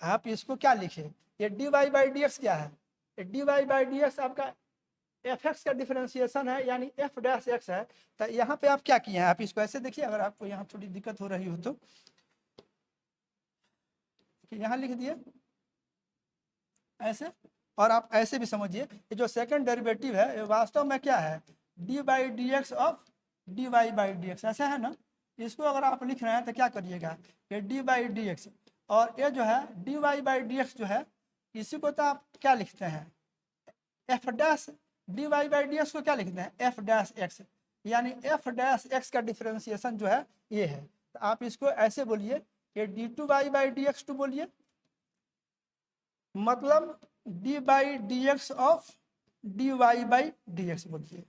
आप इसको क्या लिखे, ये d y by d x क्या है, ये d y by d x आपका एफ एक्स का डिफरेंशिएशन है, यानी एफ डैश एक्स है। तो यहाँ पे आप क्या किए हैं, आप इसको ऐसे देखिए, अगर आपको यहाँ थोड़ी दिक्कत हो रही हो तो यहाँ लिख दिए ऐसे, और आप ऐसे भी समझिए, ये जो सेकंड डेरिवेटिव है ये वास्तव में क्या है, d by d x of d y by d x, ऐसा है ना। इसको अगर आप लिख रहे हैं तो क्या करिएगा, ये डी बाई डी एक्स, और ये जो है d y by d x जो है, इसी को तो आप क्या लिखते हैं, f dash d y by d x को क्या लिखते हैं, एफ डैश एक्स, यानी एफ डैश एक्स का डिफरेंशिएशन जो है ये है। तो आप इसको ऐसे बोलिए, ये d two y by d x two बोलिए, मतलब d by d x of d y by d x बोलिए,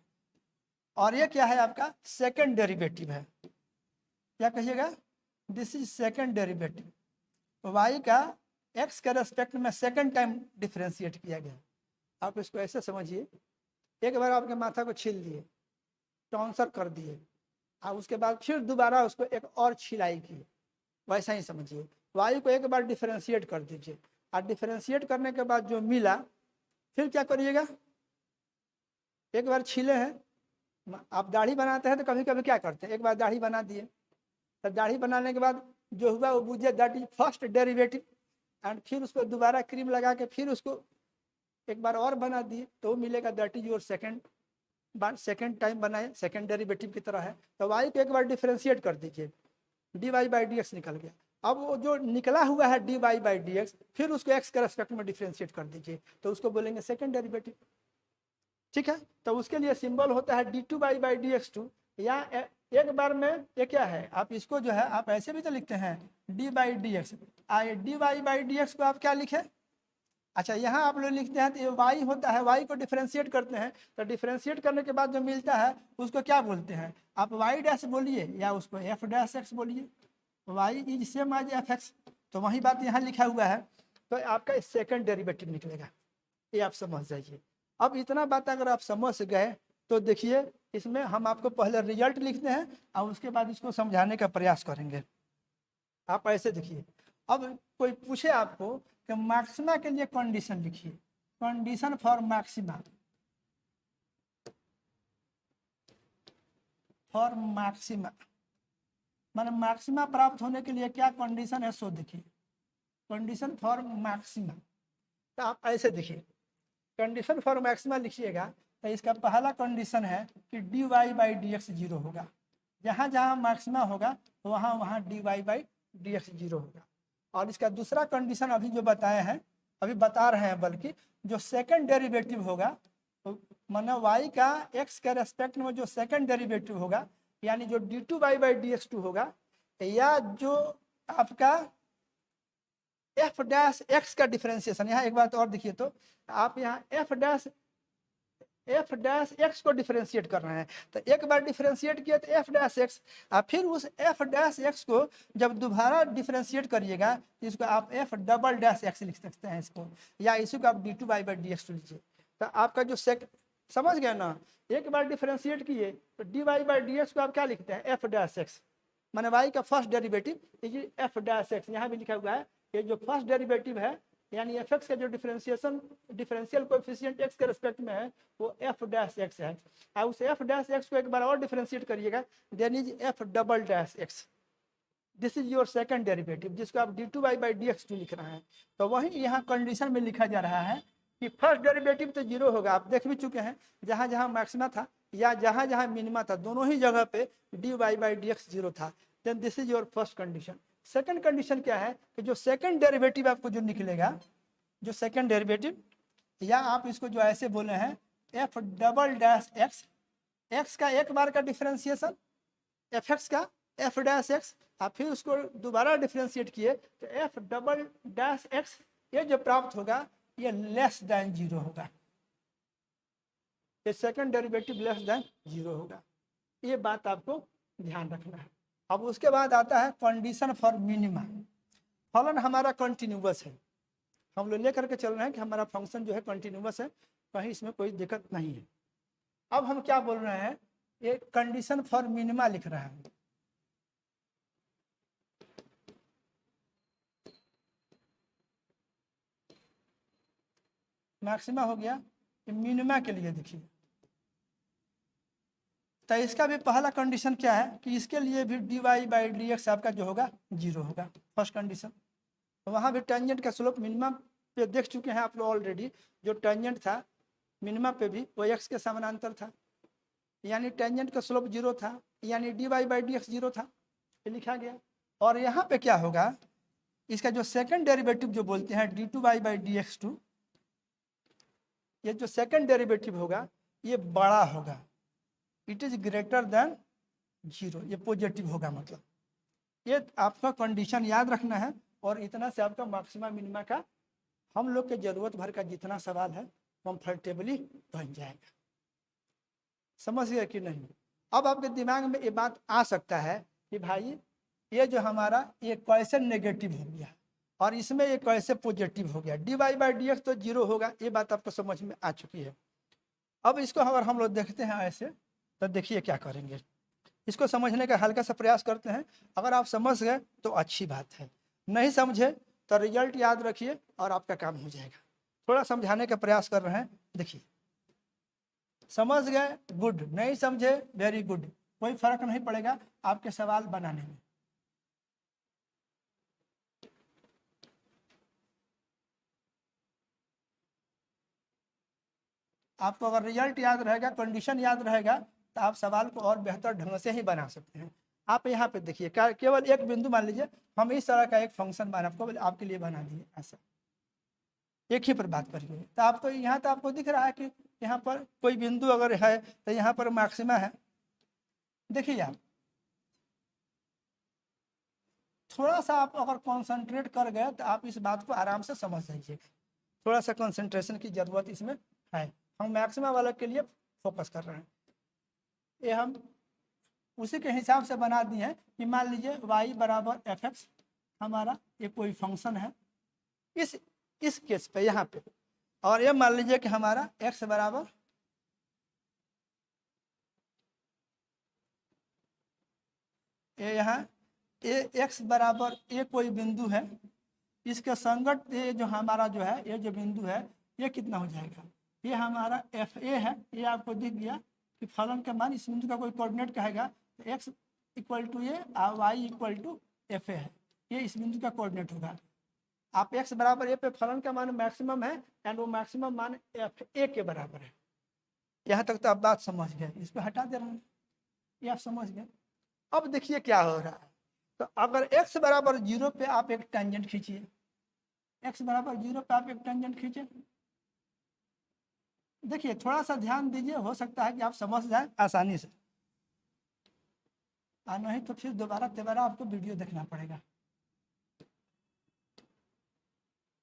और ये क्या है आपका सेकंड डेरिवेटिव है, क्या कहिएगा, this is second derivative, y का x के रेस्पेक्ट में सेकंड टाइम डिफरेंशिएट किया गया। आप इसको ऐसे समझिए, एक बार आपके माथा को छील दिए, टॉन्सर कर दिए, और उसके बाद फिर दोबारा उसको एक और छिलाई की, वैसा ही समझिए। y को एक बार डिफरेंशिएट कर दीजिए, और डिफरेंशिएट करने के बाद जो मिला, फिर क्या करिएगा, एक बार छीले हैं, आप दाढ़ी बनाते हैं तो कभी कभी क्या करते हैं, एक बार दाढ़ी बना दिए, तो दाढ़ी बनाने के बाद जो हुआ वो बुझे that is first derivative, and फिर उस पर दोबारा क्रीम लगा के फिर उसको एक बार और बना दिए तो मिलेगा that is your second time बनाए, सेकेंड डेरिवेटिव की तरह है। तो वाई को एक बार डिफ्रेंशिएट कर दीजिए, d y by d x निकल गया। अब वो जो निकला हुआ है d y by d x, फिर उसको एक्स के रेस्पेक्ट में डिफ्रेंशिएट कर दीजिए, तो उसको बोलेंगे सेकेंड डेरिवेटिव। ठीक है, तो उसके लिए सिंबल होता है d two y by d x two, या एक बार में ये क्या है, आप इसको जो है आप ऐसे भी तो लिखते हैं d by d x, d y by d x को आप क्या लिखे, अच्छा यहाँ आप लोग लिखते हैं तो ये वाई होता है, वाई को डिफ्रेंशिएट करते हैं, तो डिफ्रेंशिएट करने के बाद जो मिलता है उसको क्या बोलते हैं, आप वाई डैश बोलिए या उसको एफ डैश एक्स बोलिए, y is same as f x, तो वही बात यहाँ लिखा हुआ है, तो आपका सेकंड डेरिवेटिव निकलेगा, ये आप समझ जाइए। अब इतना बात अगर आप समझ गए तो देखिए इसमें हम आपको पहले रिजल्ट लिखते हैं और उसके बाद इसको समझाने का प्रयास करेंगे। आप ऐसे देखिए, अब कोई पूछे आपको कि मैक्सिमा के लिए कंडीशन लिखिए, कंडीशन फॉर मैक्सिमा, माने मैक्सिमा प्राप्त होने के लिए क्या कंडीशन है सो देखिए, कंडीशन फॉर मैक्सिमा। तो आप ऐसे देखिए कंडीशन फॉर मैक्सिमा लिखिएगा तो इसका पहला कंडीशन है कि d y by d x zero होगा, जहाँ जहाँ मैक्सिमा होगा तो वहाँ वहाँ d y by d x zero होगा। और इसका दूसरा कंडीशन अभी जो बताए हैं, अभी बता रहे हैं, बल्कि जो सेकंड डेरिवेटिव होगा तो माना वाई का एक्स के रेस्पेक्ट में जो सेकंड डेरिवेटिव होगा, यानी जो d two y by d x two होगा, या जो आपका एफ डैश एक्स का डिफरेंशिएशन, यहाँ एक बात और देखिए, तो आप यहाँ एफ डैश एक्स को डिफरेंशिएट कर रहे हैं, तो एक बार डिफरेंशिएट किया तो एफ डैश एक्स, और फिर उस एफ डैश एक्स को जब दोबारा डिफरेंशिएट करिएगा तो इसको आप एफ डबल डैश एक्स लिख सकते हैं इसको, या इसी को आप d two y by d x two लीजिए। तो आपका जो समझ गया ना, एक बार डिफरेंशिएट किए तो d y by d x को आप क्या लिखते हैं एफ डैश एक्स, माने वाई का first derivative f dash x, यहाँ भी लिखा हुआ है, ये जो फर्स्ट डेरिवेटिव है यानी एफ एक्स का जो डिफरेंशियल कोएफिशिएंट एक्स के रेस्पेक्ट में है वो एफ डैश एक्स है, और उस एफ डैश एक्स को एक बार और डिफरेंशिएट करिएगा, then is f double dash x, this is your second derivative, जिसको आप d two y by d x two लिख रहे हैं। तो वही यहाँ कंडीशन में लिखा जा रहा है कि फर्स्ट डेरिवेटिव तो जीरो होगा, आप देख भी चुके हैं, जहाँ जहाँ मैक्सिमा था या जहाँ जहाँ मिनिमा था दोनों ही जगह पे d y by d x zero था, then this is your first condition. Second condition क्या है कि जो सेकंड डेरिवेटिव आपको जो निकलेगा, जो सेकंड डेरिवेटिव, या आप इसको जो ऐसे बोले हैं F double dash x, x का एक बार का डिफरेंशिएशन एफ एक्स का एफ डैश एक्स, आप फिर उसको दोबारा डिफरेंशिएट किए तो एफ डबल डैश एक्स, ये जो प्राप्त होगा ये लेस देन जीरो होगा, ये second derivative less than zero होगा, ये बात आपको ध्यान रखना है। अब उसके बाद आता है कंडीशन फॉर मिनिमा, फलन हमारा कंटिन्यूअस है, हम लोग लेकर के चल रहे हैं कि हमारा फंक्शन जो है कंटिन्यूअस है, कहीं इसमें कोई दिक्कत नहीं है। अब हम क्या बोल रहे हैं, ये कंडीशन फॉर मिनिमा लिख रहे हैं, मैक्सिमा हो गया, मिनिमा के लिए देखिए, तो इसका भी पहला कंडीशन क्या है कि इसके लिए भी d y by d x आपका जो होगा जीरो होगा, फर्स्ट कंडीशन। तो वहाँ भी टेंजेंट का स्लोप मिनिमम पे देख चुके हैं आप लोग ऑलरेडी, जो टेंजेंट था मिनिमम पे भी वो एक्स के समानांतर था, यानी टेंजेंट का स्लोप जीरो था, यानी d y by d x zero था, ये लिखा गया। और यहाँ पे क्या होगा, इसका जो सेकंड डेरिवेटिव जो बोलते हैं d two y by d x two, ये जो सेकंड डेरिवेटिव होगा ये बड़ा होगा, it is greater than zero, ये पॉजिटिव होगा, मतलब ये आपका कंडीशन याद रखना है। और इतना से आपका मैक्सिमा मिनिमा का हम लोग के जरूरत भर का जितना सवाल है कंफर्टेबली बन जाएगा, समझ गया कि नहीं। अब आपके दिमाग में ये बात आ सकता है कि भाई ये जो हमारा ये कैसे नेगेटिव हो गया और इसमें ये कैसे पॉजिटिव हो गया, d y by d x तो जीरो होगा, ये बात आपको समझ में आ चुकी है। अब इसको अगर हम लोग देखते हैं ऐसे, तो देखिए क्या करेंगे, इसको समझने का हल्का सा प्रयास करते हैं, अगर आप समझ गए तो अच्छी बात है, नहीं समझे तो रिजल्ट याद रखिए और आपका काम हो जाएगा। थोड़ा समझाने का प्रयास कर रहे हैं, देखिए समझ गए गुड, नहीं समझे वेरी गुड, कोई फर्क नहीं पड़ेगा आपके सवाल बनाने में। आपको अगर रिजल्ट याद रहेगा, कंडीशन याद रहेगा, तो आप सवाल को और बेहतर ढंग से ही बना सकते हैं। आप यहाँ पे देखिए, केवल एक बिंदु मान लीजिए, हम इस तरह का एक फंक्शन बना आपके लिए बना दिए, ऐसा एक ही पर बात करिए, तो आपको यहाँ तो आपको दिख रहा है कि यहाँ पर कोई बिंदु अगर है तो यहाँ पर मैक्सिमा है। देखिए आप थोड़ा सा आप अगर कॉन्सेंट्रेट कर गए तो आप इस बात को आराम से समझ जाइएगा। थोड़ा सा कंसंट्रेशन की ज़रूरत इसमें है। हम मैक्सिमा वाला के लिए फोकस कर रहे हैं। ये हम उसी के हिसाब से बना दिए हैं कि मान लीजिए y बराबर fx हमारा ये कोई फंक्शन है इस केस पे यहाँ पे, और ये मान लीजिए कि हमारा x बराबर ये यहाँ ये x बराबर ये कोई बिंदु है, इसके संगत ये जो हमारा जो है ये जो बिंदु है ये कितना हो जाएगा, ये हमारा एफ ए है। ये आपको दिख गया कि फलन का मान इस बिंदु का कोई कोऑर्डिनेट कहेगा तो x इक्वल टू ए और y equal to f a है, ये इस बिंदु का कोऑर्डिनेट होगा। आप x बराबर ए पे फलन का मान मैक्सिमम है एंड वो मैक्सिमम मान एफ ए के बराबर है। यहाँ तक तो आप बात समझ गए, इसको हटा दे रहे हैं, ये आप समझ गए। अब देखिए क्या हो रहा है, तो अगर x बराबर 0 पे आप एक टेंजेंट खींचिए, x बराबर 0 पे आप एक टेंजेंट खींचे, देखिए थोड़ा सा ध्यान दीजिए, हो सकता है कि आप समझ जाए आसानी से, और नहीं तो फिर दोबारा आपको वीडियो देखना पड़ेगा।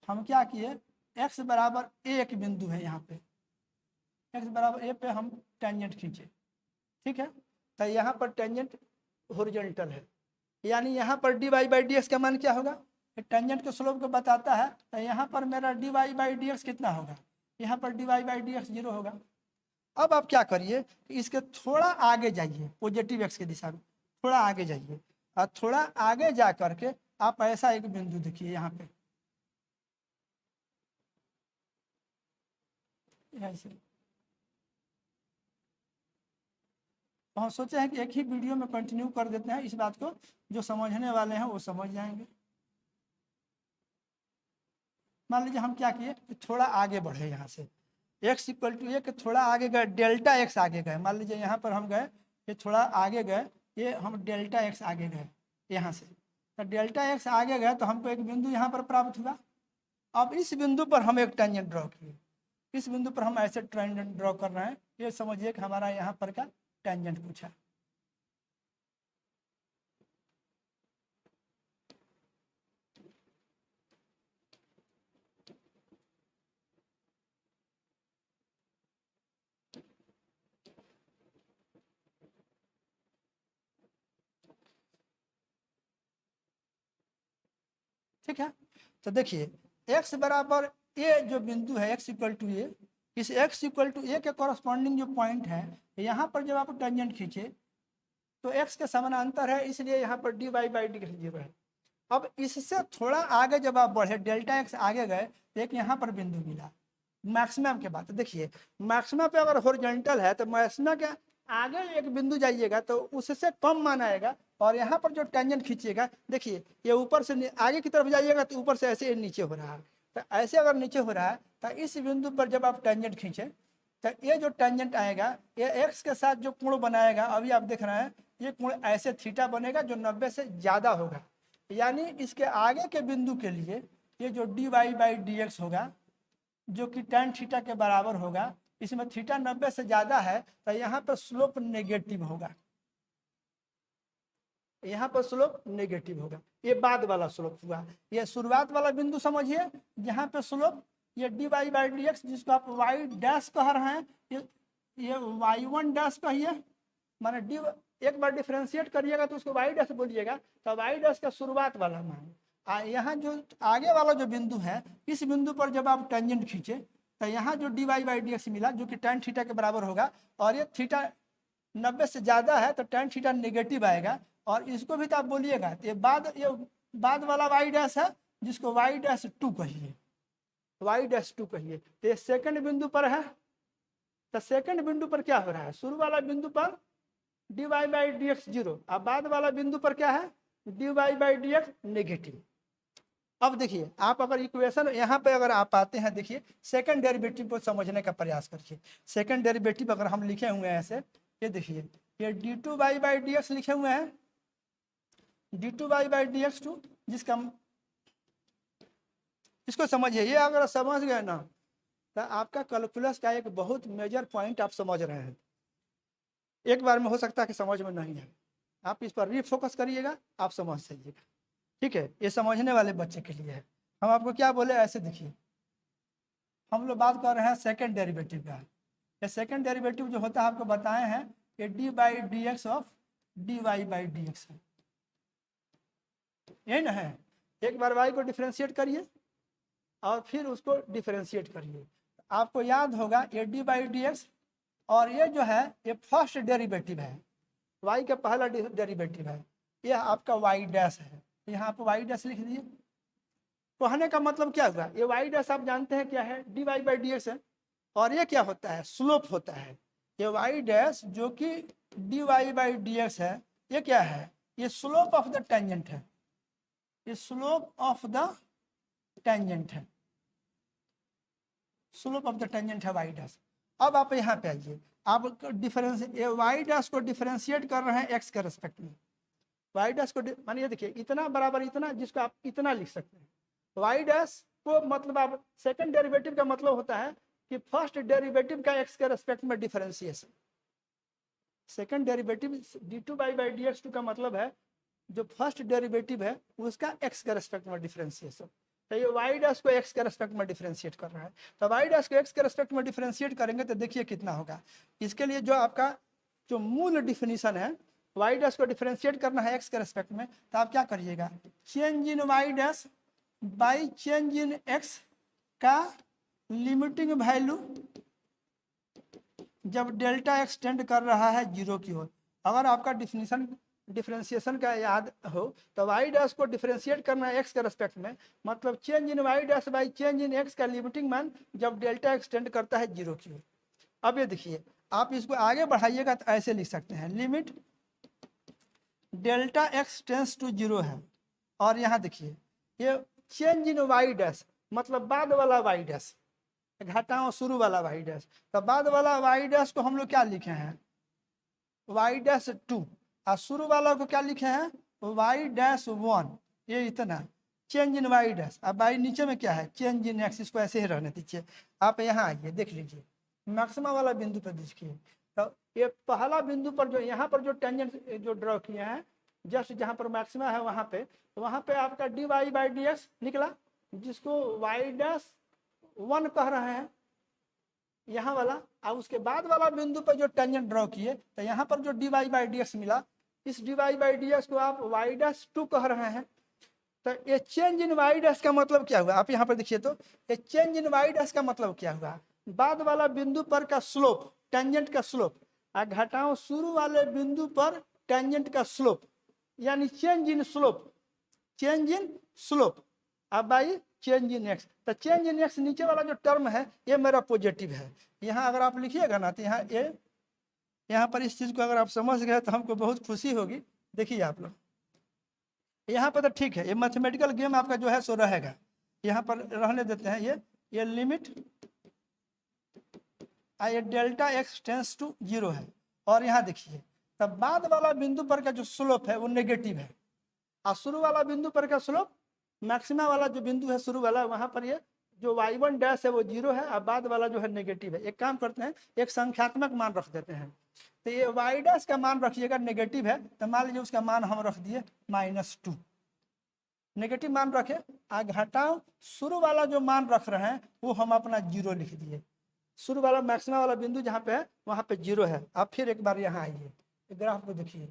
हम क्या किए, x बराबर ए एक बिंदु है, यहाँ पे x बराबर ए पे हम टेंजेंट खींचे, ठीक है, तो यहाँ पर टेंजेंट हॉरिजॉन्टल है, यानी यहाँ पर dy बाई डी एक्स का मान क्या होगा, टेंजेंट के स्लोप को बताता है, तो यहाँ पर मेरा dy बाई डी एक्स कितना होगा, यहाँ पर dy बाई डी एक्स 0 होगा। अब आप क्या करिए, इसके थोड़ा आगे जाइए, पॉजिटिव एक्स की दिशा में थोड़ा आगे जाइए, और थोड़ा आगे जा करके आप ऐसा एक बिंदु देखिए यहाँ पे, ऐसे तो हम सोचे हैं कि एक ही वीडियो में कंटिन्यू कर देते हैं, इस बात को जो समझने वाले हैं वो समझ जाएंगे। मान लीजिए हम क्या किए कि थोड़ा आगे बढ़े, यहाँ से x इक्वल टू ए के थोड़ा आगे गए, डेल्टा x आगे गए, मान लीजिए यहाँ पर हम गए, ये थोड़ा आगे गए, ये हम डेल्टा x आगे गए यहाँ से, तो डेल्टा x आगे गए तो हमको एक बिंदु यहाँ पर प्राप्त हुआ। अब इस बिंदु पर हम एक टेंजेंट ड्रॉ किए, इस बिंदु पर हम ऐसे टेंजेंट ड्रॉ कर रहे हैं, ये समझिए कि हमारा यहाँ पर का टेंजेंट पूछा। ठीक है, तो देखिए x बराबर ए जो बिंदु है x इक्वल टू ए, इस x इक्वल टू ए के कॉरस्पॉन्डिंग जो पॉइंट है, यहाँ पर जब आप टेंजेंट खींचे तो x के समानांतर है, इसलिए यहाँ पर dy बाई डी एक्स 0 है। अब इससे थोड़ा आगे जब आप बढ़े, डेल्टा x आगे गए, तो एक यहाँ पर बिंदु मिला मैक्सिमम के बाद। देखिए मैक्सिमम पे अगर हॉरिजॉन्टल है तो मैक्सिमम के आगे एक बिंदु जाइएगा तो उससे कम मान आएगा, और यहाँ पर जो टेंजेंट खींचिएगा, देखिए ये ऊपर से आगे की तरफ जाइएगा तो ऊपर से ऐसे नीचे हो रहा है, तो ऐसे अगर नीचे हो रहा है तो इस बिंदु पर जब आप टेंजेंट खींचे तो ये जो टेंजेंट आएगा ये x के साथ जो कोण बनाएगा, अभी आप देख रहे हैं ये कोण ऐसे थीटा बनेगा जो 90 से ज़्यादा होगा, यानी इसके आगे के बिंदु के लिए ये जो dy बाई डी एक्स होगा जो कि tan थीटा के बराबर होगा, इसमें थीटा 90 से ज़्यादा है तो यहाँ पर स्लोप नेगेटिव होगा, यहाँ पर स्लोप नेगेटिव होगा। ये बाद वाला स्लोप हुआ, ये शुरुआत वाला बिंदु समझिए जहाँ पे स्लोप ये dy बाई डी एक्स जिसको आप y डैश कह रहे हैं, ये y1 डैश कहिए, माने डी एक बार डिफ्रेंशिएट करिएगा तो उसको y डैश बोलिएगा, तो y डैश का शुरुआत वाला मान। यहाँ जो आगे वाला जो बिंदु है, इस बिंदु पर जब आप टेंजेंट खींचे तो यहाँ जो dy बाई डी एक्स मिला जो कि tan थीटा के बराबर होगा, और ये थीटा 90 से ज़्यादा है तो tan थीटा नेगेटिव आएगा, और इसको भी तो आप बोलिएगा तो ये बाद वाला y डैश है जिसको y डैश 2 कहिए, y डैश 2 कहिए, तो ये सेकंड बिंदु पर है। तो सेकंड बिंदु पर क्या हो रहा है, शुरू वाला बिंदु पर dy बाई डी एक्स 0, अब बाद वाला बिंदु पर क्या है dy by d x negative. अब देखिए आप अगर इक्वेशन यहाँ पे अगर आप आते हैं, देखिए सेकंड डेरिवेटिव को समझने का प्रयास करिए। सेकंड डेरिवेटिव अगर हम लिखे हुए हैं ऐसे, ये देखिए ये d2y/dx लिखे हुए हैं, d2y/dx2, जिसका इसको समझिए। ये अगर समझ गए ना तो आपका कैलकुलस का एक बहुत मेजर पॉइंट आप समझ रहे हैं। एक बार में हो सकता है कि समझ में नहीं है, आप इस पर रीफोकस करिएगा, आप समझ जाइएगा। ठीक है, ये समझने वाले बच्चे के लिए है। हम आपको क्या बोले, ऐसे देखिए हम लोग बात कर रहे हैं सेकंड डेरिवेटिव का। ये सेकंड डेरिवेटिव जो होता है आपको बताए हैं, ये d/dx ऑफ dy/dx है, यही ना है। एक बार y को डिफ्रेंशिएट करिए और फिर उसको डिफ्रेंशिएट करिए, आपको याद होगा ये d/dx, और ये जो है ये फर्स्ट डेरिवेटिव है, y का पहला डेरिवेटिव है, ये आपका y डैश है। यहाँ आप y डैश लिख दिए। कहने का मतलब क्या हुआ, ये y डैश आप जानते हैं क्या है, dy/dx है, और ये क्या होता है, स्लोप होता है। ये y डैश जो कि dy/dx है, ये क्या है, ये स्लोप ऑफ द टेंजेंट है, ये स्लोप ऑफ द टेंजेंट है, स्लोप ऑफ द टेंजेंट है y डैश। अब आप यहाँ पे आइए, आप डिफरेंस y डैश को डिफरेंशिएट कर रहे हैं x के रेस्पेक्ट में। y डैश को मानिए देखिए इतना बराबर इतना, जिसको आप इतना लिख सकते हैं। y डैश को मतलब आप सेकंड डेरिवेटिव का मतलब होता है कि फर्स्ट डेरिवेटिव का x के रेस्पेक्ट में डिफरेंशिएशन। सेकंड डेरिवेटिव d2y/dx2 का मतलब है जो फर्स्ट डेरिवेटिव है उसका x के रेस्पेक्ट में डिफरेंशिएशन। तो ये y डैश को x के रेस्पेक्ट में डिफरेंशिएट कर रहा है, तो y डैश को x के रेस्पेक्ट में डिफरेंशिएट करेंगे तो देखिए कितना होगा। इसके लिए जो आपका जो मूल डिफिनीशन है, y डैश को डिफरेंशिएट करना है x के रेस्पेक्ट में, तो आप क्या करिएगा, change in y dash by change in x का लिमिटिंग वैल्यू जब डेल्टा एक्स टेंड कर रहा है जीरो की ओर। अगर आपका डिफरेंशिएशन का याद हो तो y डैश को डिफरेंशिएट करना है x के रेस्पेक्ट में, मतलब change in y dash by change in x का लिमिटिंग मान जब डेल्टा एक्स टेंड करता है जीरो की ओर। अब ये देखिए आप इसको आगे बढ़ाइएगा तो ऐसे लिख सकते हैं, limit delta x tends to zero है, और यहाँ देखिए ये चेंज इन y डैश मतलब बाद वाला y डैश, घटाओ शुरू वाला y डैश, तो बाद वाला y डैश को हम लोग क्या लिखे हैं, y डैश 2, और शुरू वाला को क्या लिखे हैं, y डैश 1। ये इतना चेंज इन y डैश। अब y नीचे में क्या है, चेंज इन x, इसको ऐसे ही रहने दीजिए। आप यहाँ आइए देख लीजिए मैक्सिमा वाला बिंदु पर देखिए, तो ये पहला बिंदु पर जो यहाँ पर जो टेंजेंट जो ड्रॉ किए हैं, जस्ट जहाँ पर मैक्सिमा है वहाँ पे आपका dy/dx निकला, जिसको y डैश 1 कह रहे हैं यहाँ वाला। और उसके बाद वाला बिंदु पर जो टेंजेंट ड्रॉ किए तो यहाँ पर जो dy/dx मिला, इस dy/dx को आप y डैश 2 कह रहे हैं। तो ये चेंज इन y डैश का मतलब क्या हुआ, आप यहाँ पर देखिए तो ये चेंज इन y डैश का मतलब क्या हुआ, बाद वाला बिंदु पर का स्लोप, टेंजेंट का स्लोप, और घटाओ शुरू वाले बिंदु पर टेंजेंट का स्लोप, यानी change in slope, change in slope. अब बाई चेंज इन एक्स, तो चेंज इन एक्स नीचे वाला जो टर्म है ये मेरा पॉजिटिव है। यहाँ अगर आप लिखिएगा ना तो यहाँ पर इस चीज़ को अगर आप समझ गए तो हमको बहुत खुशी होगी। देखिए आप लोग यहाँ पर तो ठीक है, ये मैथमेटिकल गेम आपका जो है सो रहेगा, यहाँ पर रहने देते हैं। ये लिमिट ये delta x tends to zero है, और यहाँ देखिए तब बाद वाला बिंदु पर का जो स्लोप है वो नेगेटिव है, और शुरू वाला बिंदु पर का स्लोप, मैक्सिमा वाला जो बिंदु है शुरू वाला, वहां पर ये जो y1 डैश है वो जीरो है, और बाद वाला जो है नेगेटिव है। एक काम करते हैं, एक संख्यात्मक मान रख देते हैं, तो ये y डैश का मान रखिएगा नेगेटिव है, तो मान लीजिए उसका मान हम रख दिए -2, नेगेटिव मान रखे, आ घटाओ शुरू वाला जो मान रख रहे हैं वो हम अपना जीरो लिख दिए। शुरू वाला मैक्सिमा वाला बिंदु जहाँ पे है वहाँ पे जीरो है। आप फिर एक बार यहाँ आइए, ग्राफ को देखिए,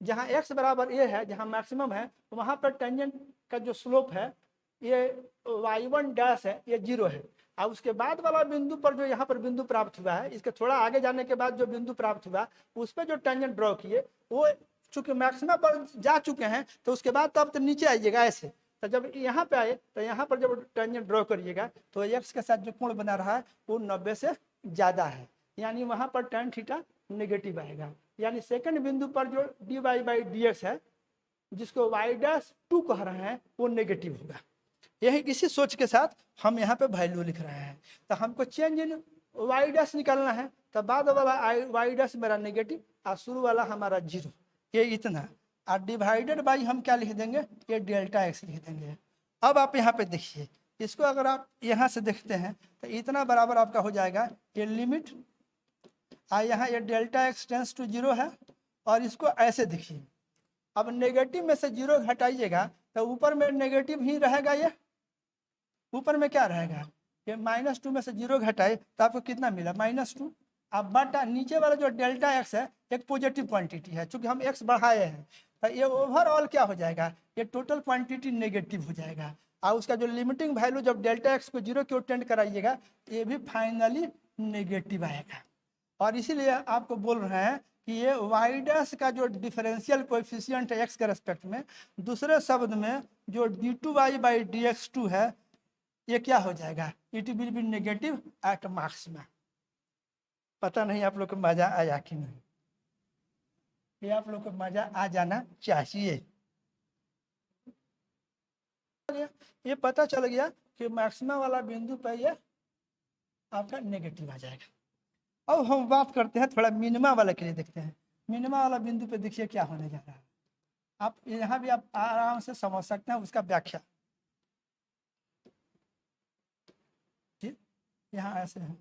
जहाँ x बराबर a है, जहाँ मैक्सिमम है, वहाँ पर टेंजेंट का जो स्लोप है ये y1 डैश है, ये जीरो है। और उसके बाद वाला बिंदु पर जो यहाँ पर बिंदु प्राप्त हुआ है, इसके थोड़ा आगे जाने के बाद जो बिंदु प्राप्त हुआ उस पर जो टेंजेंट ड्रॉ किए वो चूंकि मैक्सिमा पर जा चुके हैं, तो उसके बाद तब तो नीचे आइएगा ऐसे, तो जब यहाँ पे आए तो यहाँ पर जब टेंजेंट ड्रॉ करिएगा तो x के साथ जो कोण बना रहा है वो 90 से ज़्यादा है, यानी वहाँ पर tan थीटा नेगेटिव आएगा। यानी सेकंड बिंदु पर जो dy/dx है, जिसको y डैश 2 कह रहे हैं, वो नेगेटिव होगा। यही इसी सोच के साथ हम यहाँ पे वैल्यू लिख रहे हैं। तो हमको चेंज इन वाई डैश निकालना है, तो बाद वाला वाई डैश मेरा नेगेटिव और शुरू वाला हमारा जीरो, ये इतना। और डिवाइडेड बाई हम क्या लिख देंगे, ये डेल्टा एक्स लिख देंगे। अब आप यहाँ पे देखिए, इसको अगर आप यहाँ से देखते हैं तो इतना बराबर आपका हो जाएगा ये लिमिट, यहाँ ये delta x tends to zero है। और इसको ऐसे देखिए, अब नेगेटिव में से जीरो घटाइएगा तो ऊपर में नेगेटिव ही रहेगा, ये ऊपर में क्या रहेगा, ये -2 में से जीरो घटाए तो आपको कितना मिला -2। अब बटा नीचे वाला जो डेल्टा एक्स है एक पॉजिटिव क्वांटिटी है, चूंकि हम एक्स बढ़ाए हैं तो ये ओवरऑल क्या हो जाएगा, ये टोटल क्वांटिटी नेगेटिव हो जाएगा। और उसका जो लिमिटिंग वैल्यू जब डेल्टा एक्स को जीरो की ओर टेंड कराइएगा ये भी फाइनली नेगेटिव आएगा। और इसीलिए आपको बोल रहे हैं कि ये वाई डैश का जो डिफरेंशियल कोएफिशिएंट है एक्स के रेस्पेक्ट में, दूसरे शब्द में जो d2y/dx2 है ये क्या हो जाएगा, it will be negative at maxima. पता नहीं आप लोग को मजा आया कि नहीं, ये आप लोग को मजा आ जाना चाहिए। ये पता चल गया कि मैक्सिमा वाला बिंदु पर ये आपका नेगेटिव आ जाएगा। अब हम बात करते हैं थोड़ा मिनिमा वाला के लिए, देखते हैं मिनिमा वाला बिंदु पे देखिए क्या होने जा रहा है। आप यहाँ भी आप आराम से समझ सकते हैं उसका व्याख्या। ठीक, यहाँ ऐसे है,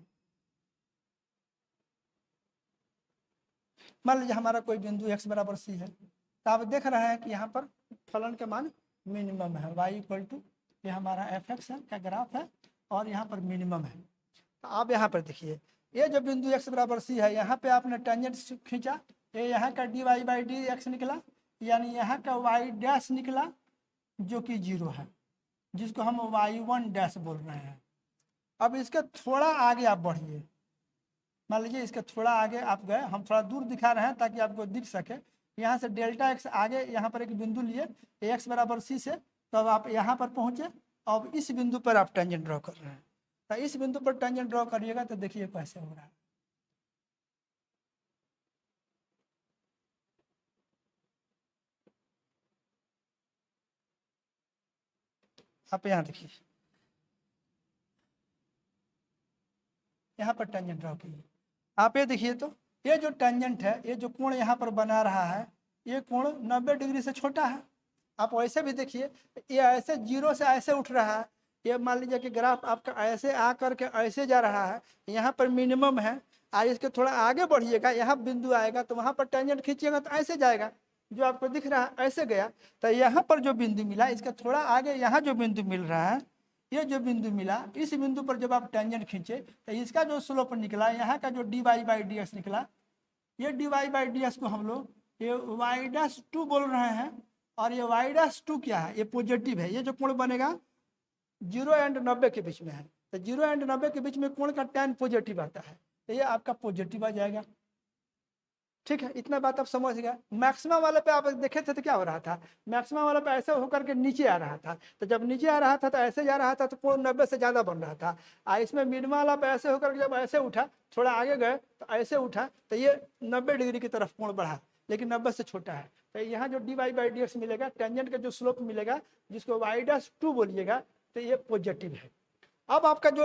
मान लीजिए हमारा कोई बिंदु x बराबर c है, तो आप देख रहे हैं कि यहाँ पर फलन के मान मिनिमम है, y इक्वल टू ये हमारा fx है का ग्राफ है और यहाँ पर मिनिमम है। तो आप यहाँ पर देखिए ये जो बिंदु x बराबर c है, यहाँ पे आपने टेंजेंट खींचा, ये यहाँ का dy/dx निकला, यानी यहाँ का y डैश निकला जो कि जीरो है, जिसको हम y1 डैश बोल रहे हैं। अब इसके थोड़ा आगे आप बढ़िए, मान लीजिए इसके थोड़ा आगे आप गए, हम थोड़ा दूर दिखा रहे हैं ताकि आपको दिख सके। यहाँ से डेल्टा एक्स आगे यहाँ पर एक बिंदु लिए एक्स बराबर सी से, तो अब आप यहाँ पर पहुँचे। अब इस बिंदु पर आप टेंजेंट ड्रॉ कर रहे हैं, तो इस बिंदु पर टेंजेंट ड्रॉ करिएगा तो देखिए कैसे हो रहा है। आप यहाँ देखिए, यहाँ पर टेंजेंट ड्रॉ कीजिए। आप ये देखिए तो ये जो टेंजेंट है, ये जो कोण यहाँ पर बना रहा है, ये कोण 90 डिग्री से छोटा है। आप वैसे भी देखिए, ये ऐसे जीरो से ऐसे उठ रहा है। ये मान लीजिए कि ग्राफ आपका ऐसे आ करके ऐसे जा रहा है, यहाँ पर मिनिमम है, और इसके थोड़ा आगे बढ़िएगा, यहाँ बिंदु आएगा तो वहाँ पर टेंजेंट खींचिएगा तो ऐसे जाएगा, जो आपको दिख रहा है ऐसे गया। तो यहाँ पर जो बिंदु मिला, इसका थोड़ा आगे यहाँ जो बिंदु मिल रहा है, ये जो बिंदु मिला, इस बिंदु पर जब आप टेंजेंट खींचे तो इसका जो स्लोप निकला, यहाँ का जो dy/dx निकला, ये dy/dx को हम लोग ये y'2 बोल रहे हैं। और ये y'2 क्या है, ये पॉजिटिव है। ये जो कोण बनेगा 0 और 90 के बीच में है, तो 0 और 90 के बीच में कोण का tan पॉजिटिव आता है, तो ये आपका पॉजिटिव आ जाएगा। ठीक है, इतना बात आप समझ गया। मैक्सिमम वाले पे आप देखे थे तो क्या हो रहा था, मैक्सिमम वाले पे ऐसे होकर के नीचे आ रहा था, तो जब नीचे आ रहा था तो ऐसे जा रहा था तो कोण 90 से ज़्यादा बन रहा था। इसमें मिनिमम वाला पे ऐसे होकर के जब ऐसे उठा, थोड़ा आगे गए तो ऐसे उठा, तो ये 90 डिग्री की तरफ कोण बढ़ा, लेकिन 90 से छोटा है। तो यहाँ जो dy/dx मिलेगा, टेंजेंट का जो स्लोप मिलेगा, जिसको y'2 बोलिएगा, तो ये पॉजिटिव है। अब आपका जो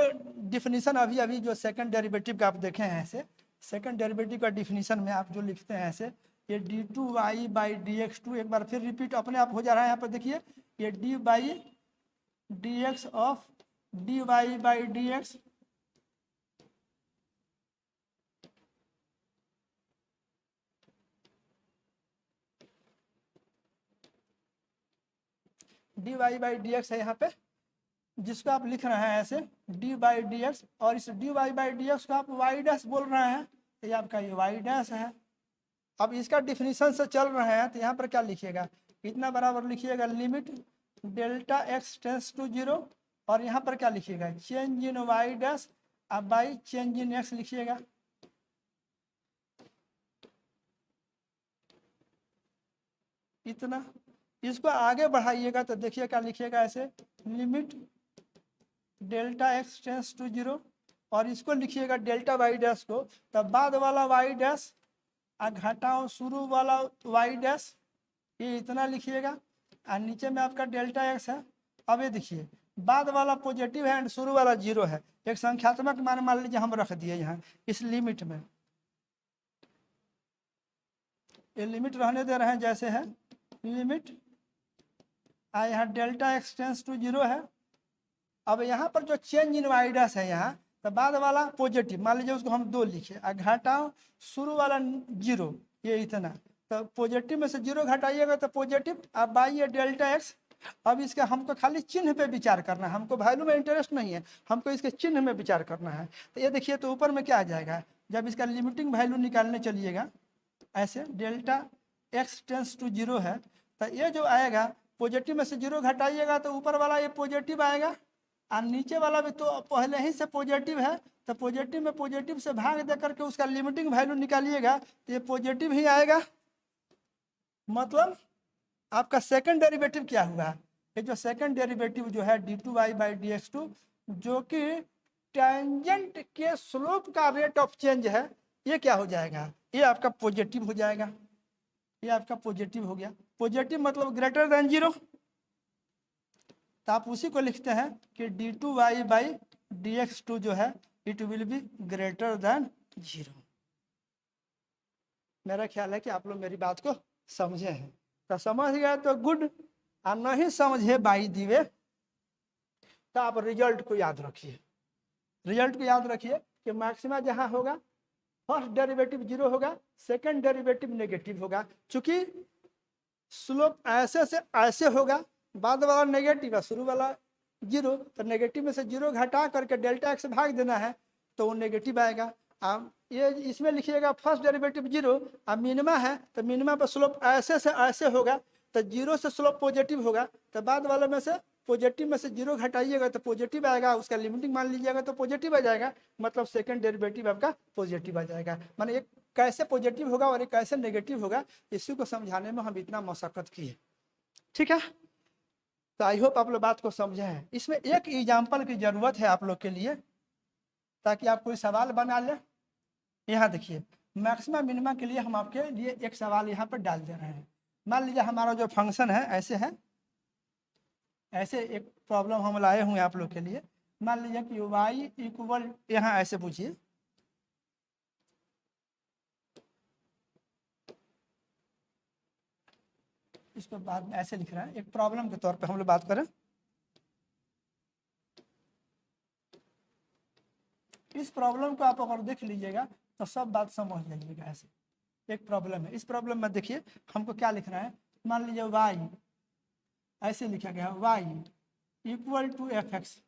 डिफिनीशन अभी अभी जो सेकंड डेरिवेटिव का आप देखे हैं, ऐसे सेकंड डेरिवेटिव का डिफिनीशन में आप जो लिखते हैं ऐसे, ये d2y/dx2 एक बार फिर रिपीट अपने आप हो जा रहा है। यहाँ पर देखिए, ये d/dx ऑफ dy/dx dy/dx है यहाँ पे, जिसको आप लिख रहे हैं ऐसे d/dx, और इस dy/dx को आप y डैश बोल रहे हैं, तो ये आपका ये y डैश है। अब इसका डिफिनीशन से चल रहे हैं तो यहाँ पर क्या लिखिएगा, इतना बराबर लिखिएगा limit delta x tends to zero, और यहाँ पर क्या लिखिएगा चेंज इन y डैश अब बाई चेंज इन x लिखिएगा। इतना, इसको आगे बढ़ाइएगा तो देखिए क्या लिखिएगा ऐसे limit delta x tends to zero, और इसको लिखिएगा डेल्टा वाई डैश को, तब बाद वाला वाई डैश घटाओ शुरू वाला वाई डैश, ये इतना लिखिएगा, और नीचे में आपका डेल्टा एक्स है। अब ये देखिए बाद वाला पॉजिटिव है एंड शुरू वाला जीरो है। एक संख्यात्मक मान मान लीजिए हम रख दिए यहाँ इस लिमिट में, ये लिमिट रहने दे रहे हैं जैसे है लिमिट यहाँ delta x tends to zero है। अब यहाँ पर जो चेंज इन वाइडस है यहाँ, तो बाद वाला पॉजिटिव मान लीजिए उसको हम 2 लिखे, घटाओ शुरू वाला जीरो, ये इतना, तो पॉजिटिव में से जीरो घटाइएगा तो पॉजिटिव। अब बाई ये डेल्टा एक्स, अब इसका हमको खाली चिन्ह पे विचार करना है, हमको वैल्यू में इंटरेस्ट नहीं है, हमको इसके चिन्ह में विचार करना है। तो ये देखिए तो ऊपर में क्या आ जाएगा, जब इसका लिमिटिंग वैल्यू निकालने चलिएगा ऐसे delta x tends to zero है, तो ये जो आएगा पॉजिटिव में से जीरो घटाइएगा तो ऊपर वाला ये पॉजिटिव आएगा, और नीचे वाला भी तो पहले ही से पॉजिटिव है, तो पॉजिटिव में पॉजिटिव से भाग दे करके उसका लिमिटिंग वैल्यू निकालिएगा तो ये पॉजिटिव ही आएगा। मतलब आपका सेकंड डेरिवेटिव क्या हुआ, ये जो सेकंड डेरिवेटिव जो है d2y by d x to, जो कि टेंजेंट के स्लोप का रेट ऑफ चेंज है, ये क्या हो जाएगा, ये आपका पॉजिटिव हो जाएगा, ये आपका पॉजिटिव हो गया। पॉजिटिव मतलब ग्रेटर देन जीरो, तो आप उसी को लिखते हैं कि d2y by d x to जो है it will be greater than zero. मेरा ख्याल है कि आप लोग मेरी बात को समझे हैं, तो समझ गए तो गुड, और नहीं समझे बाई दी वे तो आप रिजल्ट को याद रखिए। रिजल्ट को याद रखिए कि मैक्सिमा जहां होगा फर्स्ट डेरिवेटिव जीरो होगा, सेकंड डेरिवेटिव नेगेटिव होगा। चूंकि स्लोप ऐसे से ऐसे होगा, बाद वाला नेगेटिव है शुरू वाला जीरो, तो नेगेटिव में से जीरो घटा करके डेल्टा एक्स भाग देना है तो वो नेगेटिव आएगा। अब ये इसमें लिखिएगा फर्स्ट डेरिवेटिव जीरो, अब मिनिमा है तो मिनिमा पर स्लोप ऐसे से ऐसे होगा, तो जीरो से स्लोप पॉजिटिव होगा, तो बाद वाले में से पॉजिटिव में से जीरो घटाइएगा तो पॉजिटिव आएगा, उसका लिमिटिंग मान लीजिएगा तो पॉजिटिव आ जाएगा, मतलब सेकंड डेरिवेटिव आपका पॉजिटिव आ जाएगा। माने एक कैसे पॉजिटिव होगा और एक कैसे नेगेटिव होगा, इसी को समझाने में हम इतना मशक्कत किए। ठीक है, तो आई होप आप लोग बात को समझे हैं। इसमें एक एग्जाम्पल की जरूरत है आप लोग के लिए, ताकि आप कोई सवाल बना ले। यहाँ देखिए मैक्सिमा मिनिमा के लिए हम आपके लिए एक सवाल यहाँ पर डाल दे रहे हैं। मान लीजिए हमारा जो फंक्शन है ऐसे है, ऐसे एक प्रॉब्लम हम लाए हुए हैं आप लोग के लिए। मान लीजिए कि y इक्वल, यहाँ ऐसे पूछिए, इसको बाद में ऐसे लिख रहे हैं, एक प्रॉब्लम के तौर पे हम लोग बात करें। इस प्रॉब्लम को आप अगर देख लीजिएगा तो सब बात समझ जाइएगा। ऐसे एक प्रॉब्लम है, इस प्रॉब्लम में देखिए हमको क्या लिखना है। मान लीजिए y ऐसे लिखा गया, y equal to f x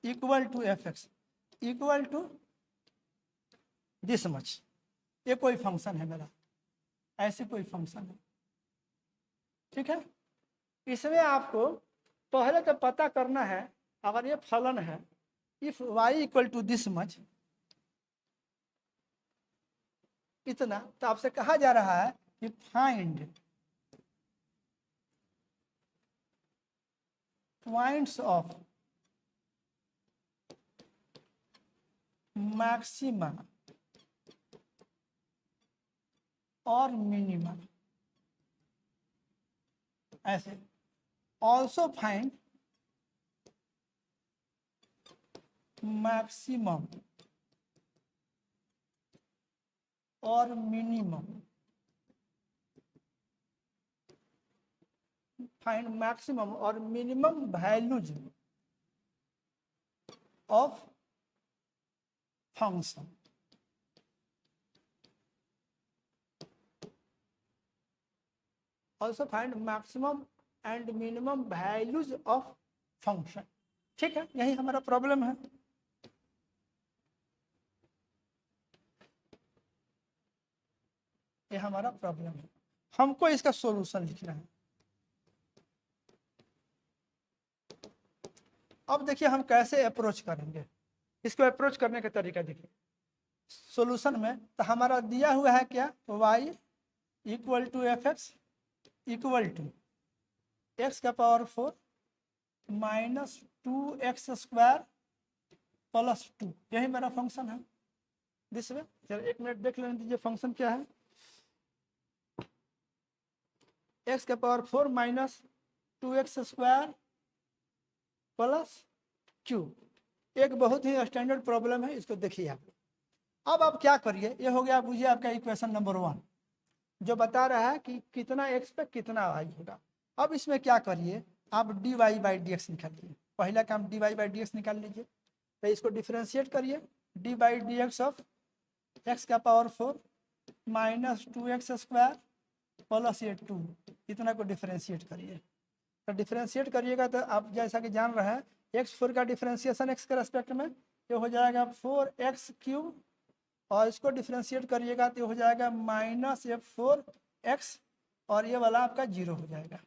equal to f x equal to this much. ये कोई फंक्शन है मेरा, ऐसे कोई फंक्शन है। ठीक है, इसमें आपको पहले तो पता करना है, अगर ये फलन है if y equal to this much इतना, तो आपसे कहा जा रहा है कि फाइंड पॉइंट्स ऑफ मैक्सिमा और मिनिमा, ऐसे ऑल्सो फाइंड मैक्सिमम और मिनिमम, फाइंड मैक्सिमम और minimum values of function. Also find maximum and minimum values of function. ठीक है, यही हमारा प्रॉब्लम है। ये हमारा प्रॉब्लम है, हमको इसका सॉल्यूशन लिखना है। अब देखिए हम कैसे अप्रोच करेंगे, इसको अप्रोच करने का तरीका देखिए। सॉल्यूशन में तो हमारा दिया हुआ है क्या, y equal to f x equal to x का power 4 minus 2x square plus 2, यही मेरा फंक्शन है। दिस वे, चलो एक मिनट देख लेने दीजिए फंक्शन क्या है। एक्स का power 4 minus 2x square plus Q. एक बहुत ही स्टैंडर्ड प्रॉब्लम है, इसको देखिए आप। अब आप क्या करिए, ये हो गया बुझिए आपका इक्वेशन नंबर 1 जो बता रहा है कि कितना x पे कितना y होगा। अब इसमें क्या करिए, आप dy बाई डी एक्स निकालिए। पहला काम dy बाई डी एक्स निकाल लीजिए, तो इसको डिफ्रेंशिएट करिए। D by d x of x का power 4 minus 2x square plus ये 2, इतना को डिफ्रेंशिएट करिए। तो डिफ्रेंशिएट करिएगा तो आप जैसा कि जान रहे हैं x4 का डिफ्रेंशिएशन x के रेस्पेक्ट में ये हो जाएगा 4x क्यूब, और इसको डिफ्रेंशिएट करिएगा तो ये हो जाएगा माइनस ये 4x, और ये वाला आपका 0 हो जाएगा।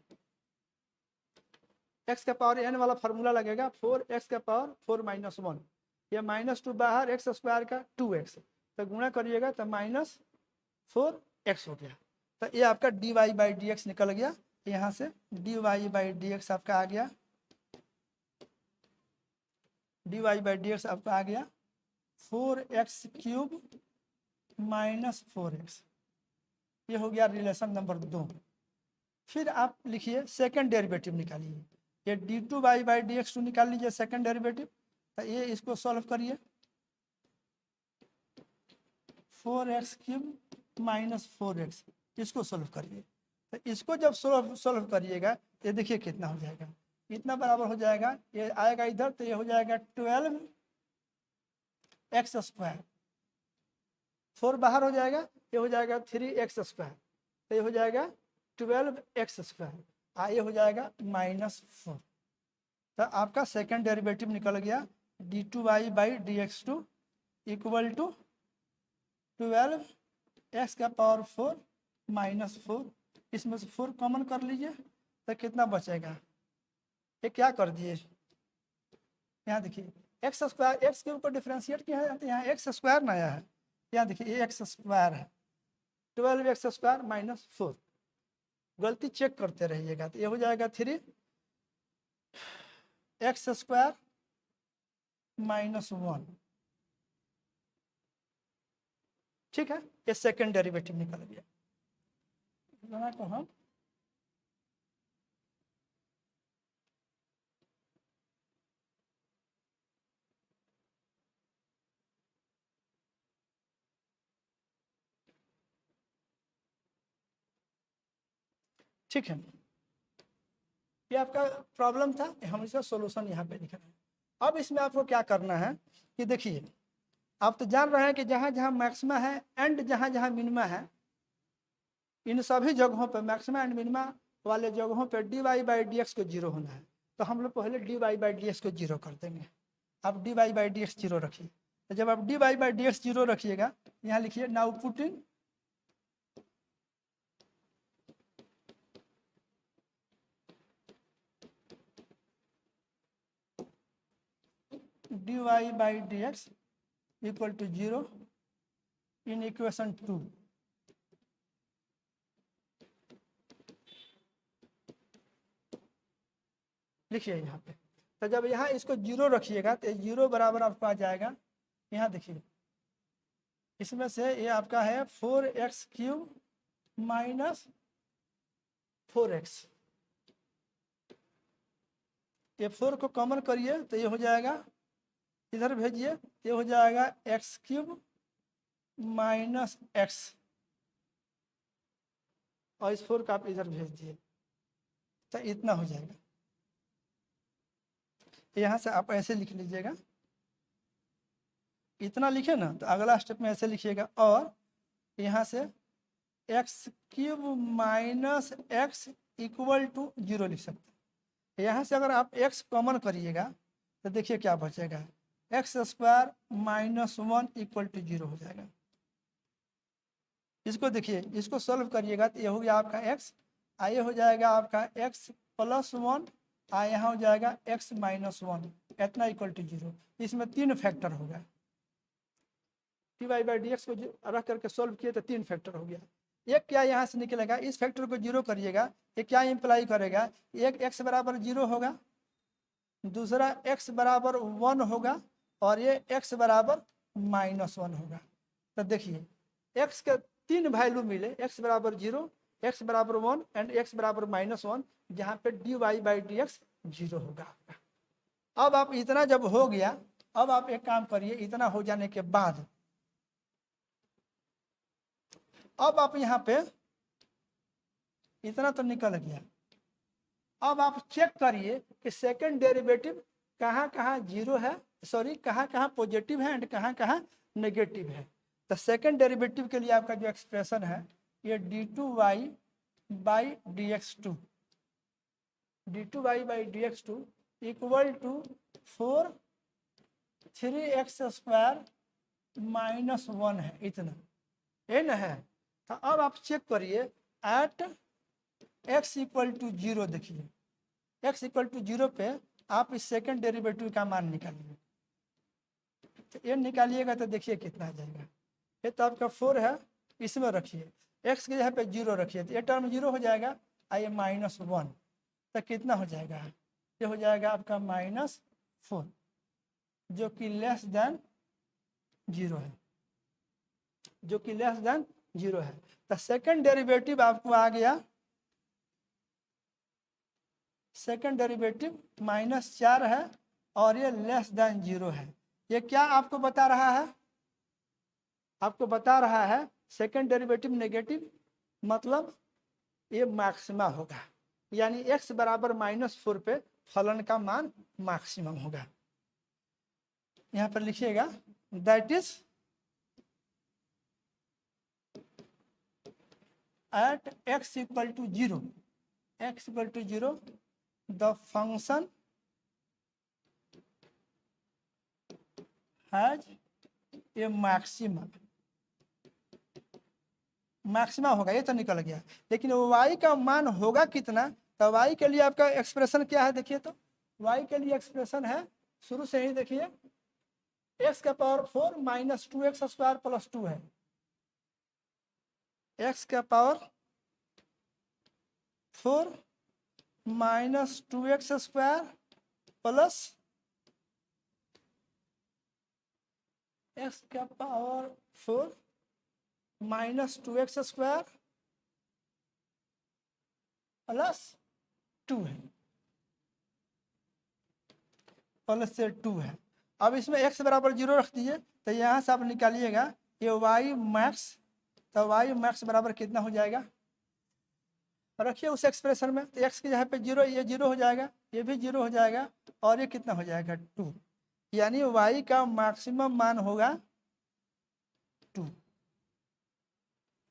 x का पावर n वाला फार्मूला लगेगा 4x का पावर 4 माइनस 1, ये माइनस 2 बाहर x स्क्वायर का 2x, तो गुणा करिएगा तो माइनस 4x हो गया। तो ये आपका dy बाई डी एक्स निकल गया। यहाँ से dy बाई डी एक्स आपका आ गया, dy बाई डी एक्स आपका आ गया 4x क्यूब माइनस 4x, ये हो गया रिलेशन नंबर 2। फिर आप लिखिए सेकंड डेरिवेटिव निकालिए, ये d2 बाई डी एक्स निकाल लीजिए सेकंड डेरिवेटिव। तो ये इसको सॉल्व करिए, 4x क्यूब माइनस 4x, इसको सॉल्व करिए। तो इसको जब सॉल्व करिएगा ये देखिए कितना हो जाएगा, इतना बराबर हो जाएगा, ये आएगा इधर तो ये हो जाएगा 12x स्क्वायर, 4 बाहर हो जाएगा, ये हो जाएगा 3x स्क्वायर, तो ये हो जाएगा 12x स्क्वायर, ये हो जाएगा माइनस 4। तो आपका सेकंड डेरिवेटिव निकल गया d2y by d x two equal to 12x का पावर 4 माइनस 4, इसमें से 4 कॉमन कर लीजिए तो कितना बचेगा, ये क्या कर दिए, यहाँ देखिए एक्स स्क्वायर, एक्स के ऊपर डिफ्रेंशिएट किया है तो यहाँ एक्स स्क्वायर नया है, यहाँ देखिए ये एक्स स्क्वायर है, 12x स्क्वायर माइनस 4, गलती चेक करते रहिएगा। तो ये हो जाएगा 3x स्क्वायर माइनस 1, ठीक है, ये सेकंड डेरिवेटिव निकल गया। को हम ठीक है, ये आपका प्रॉब्लम था, हम इसका सॉल्यूशन यहाँ पे लिख रहे हैं। अब इसमें आपको क्या करना है कि देखिए, आप तो जान रहे हैं कि जहाँ जहाँ मैक्सिमा है एंड जहाँ जहाँ मिनिमा है, इन सभी जगहों पर मैक्सिमा एंड मिनिमा वाले जगहों पर dy बाई डी एक्स को 0 होना है। तो हम लोग पहले dy बाई डी एक्स को 0 कर देंगे। आप dy बाई डी एक्स 0 रखिए, तो जब आप dy बाई डी एक्स 0 रखिएगा, यहाँ लिखिए now putting dy by d x equal to 0 in equation 2। लिखिए यहाँ पे, तो जब यहाँ इसको 0 रखिएगा तो 0 बराबर आपको आ जाएगा, यहाँ देखिए इसमें से ये आपका है 4x क्यूब माइनस 4x, ये 4 को कॉमन करिए तो ये हो जाएगा, इधर भेजिए, ये हो जाएगा x क्यूब माइनस x, और इस 4 का आप इधर भेज दिए तो इतना हो जाएगा। यहाँ से आप ऐसे लिख लीजिएगा, इतना लिखे ना तो अगला स्टेप में ऐसे लिखिएगा, और यहाँ से x cube minus x equal to 0 लिख सकते हैं। यहाँ से अगर आप x कॉमन करिएगा तो देखिए क्या बचेगा, x square minus 1 equal to 0 हो जाएगा। इसको देखिए, इसको सॉल्व करिएगा तो ये हो गया आपका x, ये हो जाएगा आपका x प्लस 1, यहाँ हो जाएगा x माइनस 1, इतना इक्वल टू 0। इसमें 3 फैक्टर होगा, dy बाई डी एक्स को रख करके सॉल्व किए तो 3 फैक्टर हो गया। एक क्या यहाँ से निकलेगा, इस फैक्टर को 0 करिएगा, ये क्या इम्प्लाई करेगा, एक x बराबर 0 होगा, दूसरा x बराबर 1 होगा, और ये x बराबर माइनस 1 होगा। तो देखिए x के 3 वैल्यू मिले, x बराबर 0, x बराबर 1 एंड x बराबर -1, जहाँ पे dy/dx 0 होगा आपका। अब आप इतना जब हो गया, अब आप एक काम करिए, इतना हो जाने के बाद अब आप यहाँ पे इतना तो निकल गया, अब आप चेक करिए कि सेकंड डेरिवेटिव कहाँ कहाँ जीरो है, सॉरी कहाँ कहाँ पॉजिटिव है एंड कहाँ कहाँ नेगेटिव है। तो सेकंड डेरिवेटिव के लिए आपका जो एक्सप्रेशन है ये d2y/dx2 d2y/dx2 equal to 4 3x² -1 है, इतना ये न है। तो अब आप चेक करिए एट x इक्वल टू 0, देखिए x इक्वल टू 0 पे आप इस सेकंड डेरिवेटिव का मान निकालिए। तो ये निकालिएगा तो देखिए कितना आ जाएगा। ये तो आपका 4 है, इसमें रखिए, x के जगह पे 0 रखिए, तो ये टर्म 0 हो जाएगा, आइए -1, तो कितना हो जाएगा, ये हो जाएगा आपका -4, जो कि लेस देन 0 है, जो कि लेस देन 0 है। तो सेकंड डेरिवेटिव आपको आ गया, सेकंड डेरिवेटिव -4 है और ये लेस देन 0 है। ये क्या आपको बता रहा है, आपको बता रहा है सेकंड डेरिवेटिव नेगेटिव, मतलब ये मैक्सिमा होगा, यानी x बराबर -4 पे फलन का मान मैक्सिमम होगा। यहाँ पर लिखिएगा that is at x equal to 0, x equal to 0 the function has a maxima, maxima होगा, ये तो निकल गया, लेकिन y का मान होगा कितना। तो y के लिए आपका एक्सप्रेशन क्या है, देखिए तो y के लिए एक्सप्रेशन है, शुरू से ही देखिए x का पावर 4 -2x² + 2 है, x का पावर 4 -2x² प्लस x का पावर 4 -2x² प्लस 2 है, प्लस से 2 है। अब इसमें x बराबर 0 रख दीजिए, तो यहाँ से आप निकालिएगा ये y मैक्स, तो y मैक्स बराबर कितना हो जाएगा, रखिए उस एक्सप्रेशन में, तो x के जगह पे 0, ये 0 हो जाएगा, ये भी 0 हो जाएगा, और ये कितना हो जाएगा 2, यानी y का मैक्सिमम मान होगा 2।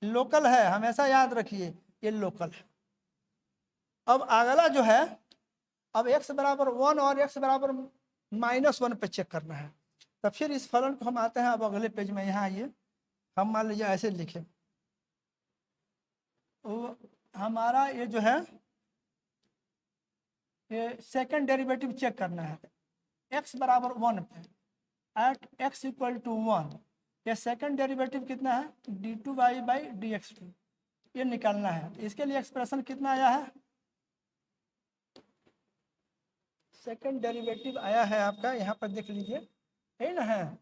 लोकल है, हमेशा याद रखिए ये लोकल है। अब अगला जो है, अब x बराबर 1 और x बराबर -1 पे चेक करना है। तो फिर इस फलन को हम आते हैं अब अगले पेज में, यहाँ आइए, हम मान लीजिए ऐसे लिखें, तो हमारा ये जो है ये सेकंड डेरिवेटिव चेक करना है, x बराबर 1 पे एट x इक्वल टू 1, ये सेकंड डेरिवेटिव कितना है d2y/dx2, ये निकालना है। तो इसके लिए एक्सप्रेशन कितना आया है, सेकंड डेरिवेटिव आया है आपका, यहाँ पर देख लीजिए, है ना, है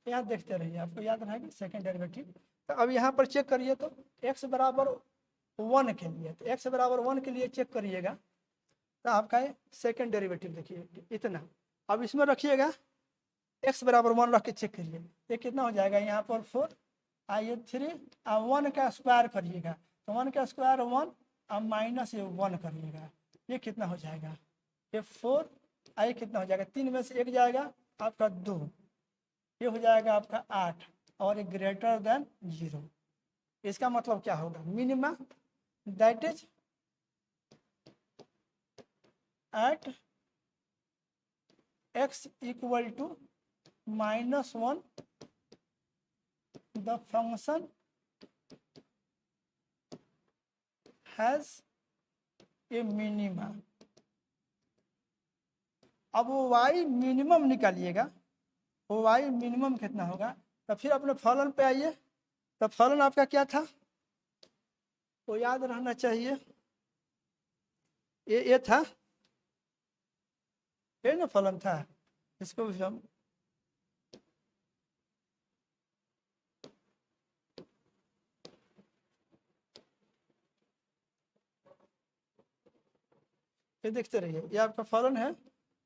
याद, देखते रहिए, आपको याद रहेगा सेकंड डेरिवेटिव। तो अब यहाँ पर चेक करिए, तो x बराबर 1 के लिए, तो x बराबर 1 के लिए चेक करिएगा, तो आपका सेकंड डेरिवेटिव देखिए इतना। अब इसमें रखिएगा x बराबर 1 रख के चेक करिए, ये कितना हो जाएगा, यहाँ पर 4, आइए 3 और 1 का स्क्वायर करिएगा, तो 1 का स्क्वायर 1 और माइनस ये 1 करिएगा, ये कितना हो जाएगा, ये 4, आइए कितना हो जाएगा, 3 में से 1 जाएगा आपका 2, ये हो जाएगा आपका 8, और ये ग्रेटर देन 0। इसका मतलब क्या होगा, minima, that is at x equal to -1 the function has a minima. अब वो y मिनिमम निकालिएगा, वो y मिनिमम कितना होगा, तो फिर अपने फलन पे आइए, तो फलन आपका क्या था, वो याद रहना चाहिए। ये था, ये ना फलन था, इसको भी हम ये देखते रहिए, ये आपका फलन है,